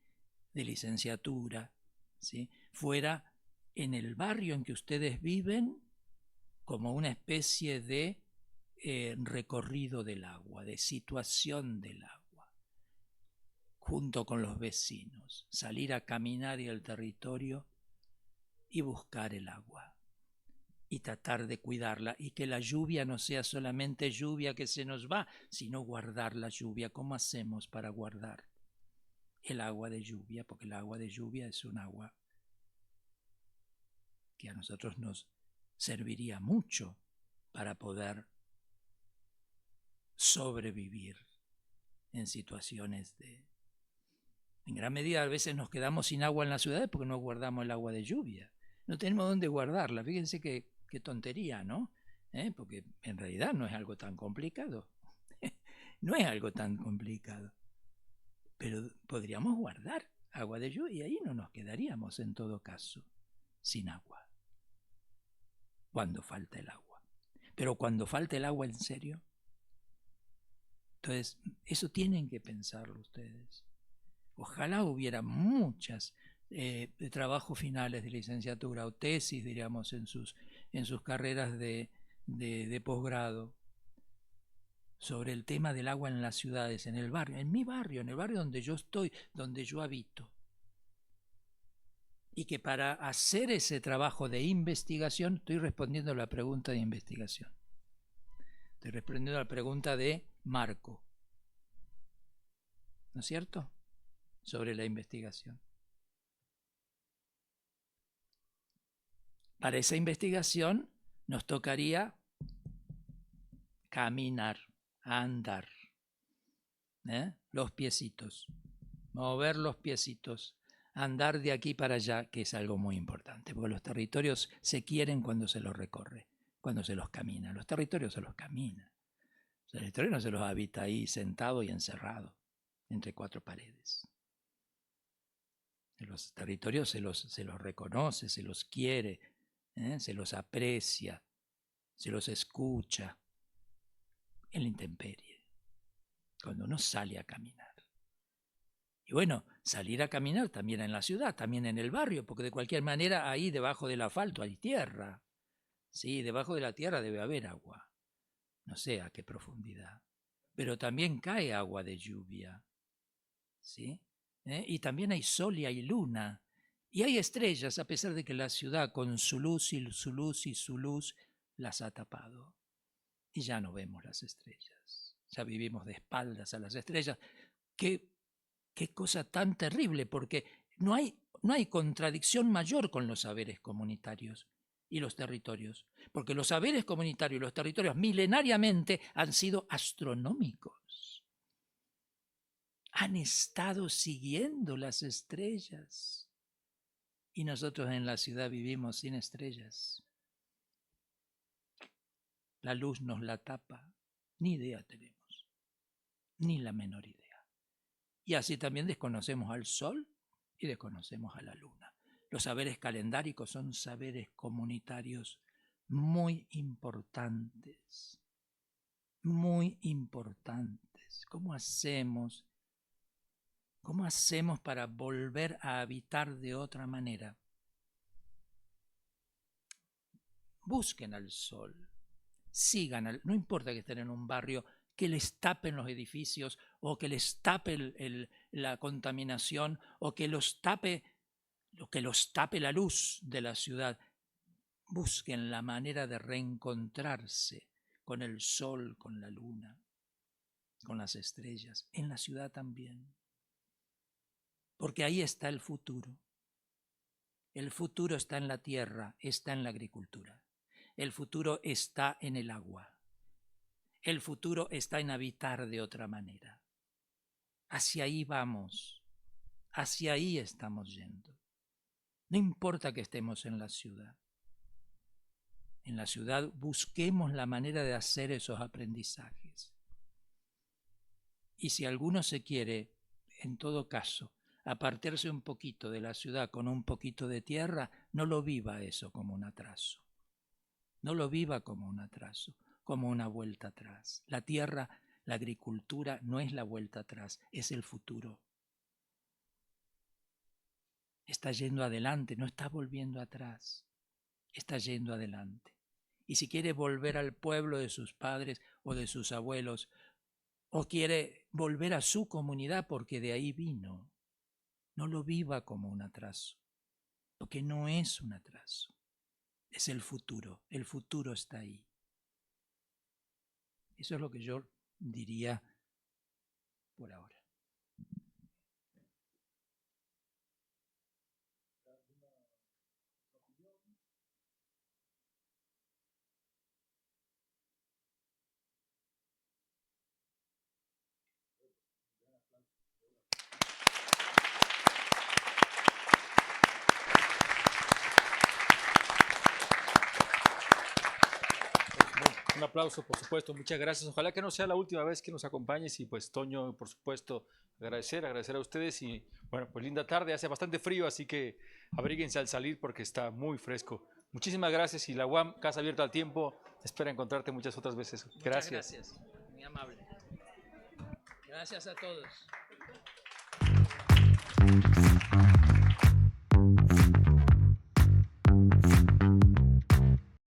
de licenciatura, ¿sí?, fuera en el barrio en que ustedes viven como una especie de recorrido del agua, de situación del agua, junto con los vecinos, salir a caminar el territorio y buscar el agua y tratar de cuidarla, y que la lluvia no sea solamente lluvia que se nos va, sino guardar la lluvia. ¿Cómo hacemos para guardar el agua de lluvia? Porque el agua de lluvia es un agua que a nosotros nos serviría mucho para poder sobrevivir en situaciones de... En gran medida a veces nos quedamos sin agua en las ciudades porque no guardamos el agua de lluvia. No tenemos dónde guardarla. Fíjense qué tontería, ¿no? Porque en realidad no es algo tan complicado. No es algo tan complicado. Pero podríamos guardar agua de lluvia y ahí no nos quedaríamos en todo caso sin agua. Cuando falta el agua. Pero cuando falta el agua en serio, entonces eso tienen que pensarlo ustedes. Ojalá hubiera muchas trabajos finales de licenciatura o tesis, diríamos, en sus carreras de posgrado sobre el tema del agua en las ciudades, en el barrio, en mi barrio, en el barrio donde yo estoy, donde yo habito. Y que para hacer ese trabajo de investigación, estoy respondiendo a la pregunta de investigación. Estoy respondiendo a la pregunta de Marco. ¿No es cierto? Sobre la investigación. Para esa investigación nos tocaría caminar, andar, los piecitos, mover los piecitos, andar de aquí para allá, que es algo muy importante, porque los territorios se quieren cuando se los recorre, cuando se los camina. Los territorios se los camina. Los territorios no se los habita ahí sentado y encerrado entre cuatro paredes. Los territorios se los reconoce, se los quiere, se los aprecia, se los escucha en la intemperie, cuando uno sale a caminar. Y bueno, salir a caminar también en la ciudad, también en el barrio, porque de cualquier manera ahí debajo del asfalto hay tierra. Sí, debajo de la tierra debe haber agua. No sé a qué profundidad. Pero también cae agua de lluvia. ¿Sí? Y también hay sol y hay luna. Y hay estrellas, a pesar de que la ciudad con su luz y su luz y su luz las ha tapado. y ya no vemos las estrellas. Ya vivimos de espaldas a las estrellas. Qué cosa tan terrible, porque no hay contradicción mayor con los saberes comunitarios y los territorios, porque los saberes comunitarios y los territorios milenariamente han sido astronómicos. Han estado siguiendo las estrellas y nosotros en la ciudad vivimos sin estrellas. La luz nos la tapa, ni idea tenemos, ni la menor idea. Y así también desconocemos al sol y desconocemos a la luna. Los saberes calendáricos son saberes comunitarios muy importantes, muy importantes. ¿Cómo hacemos para volver a habitar de otra manera? Busquen al sol, sigan, no importa que estén en un barrio, que les tapen los edificios o que les tape la contaminación o que los tape la luz de la ciudad. Busquen la manera de reencontrarse con el sol, con la luna, con las estrellas, en la ciudad también. Porque ahí está el futuro. El futuro está en la tierra, está en la agricultura. El futuro está en el agua. El futuro está en habitar de otra manera. Hacia ahí vamos. Hacia ahí estamos yendo. No importa que estemos en la ciudad. En la ciudad busquemos la manera de hacer esos aprendizajes. Y si alguno se quiere, en todo caso, apartarse un poquito de la ciudad con un poquito de tierra, no lo viva eso como un atraso. No lo viva como un atraso, como una vuelta atrás. La tierra, la agricultura no es la vuelta atrás, es el futuro. Está yendo adelante, no está volviendo atrás, está yendo adelante. Y si quiere volver al pueblo de sus padres o de sus abuelos, o quiere volver a su comunidad porque de ahí vino, no lo viva como un atraso, porque no es un atraso, es el futuro está ahí. Eso es lo que yo diría por ahora. Un aplauso, por supuesto, muchas gracias. Ojalá que no sea la última vez que nos acompañes y pues Toño, por supuesto, agradecer a ustedes y bueno, pues linda tarde, hace bastante frío, así que abríguense al salir porque está muy fresco. Muchísimas gracias y la UAM, Casa Abierta al Tiempo, espera encontrarte muchas otras veces. Gracias. Muchas gracias, muy amable. Gracias a todos.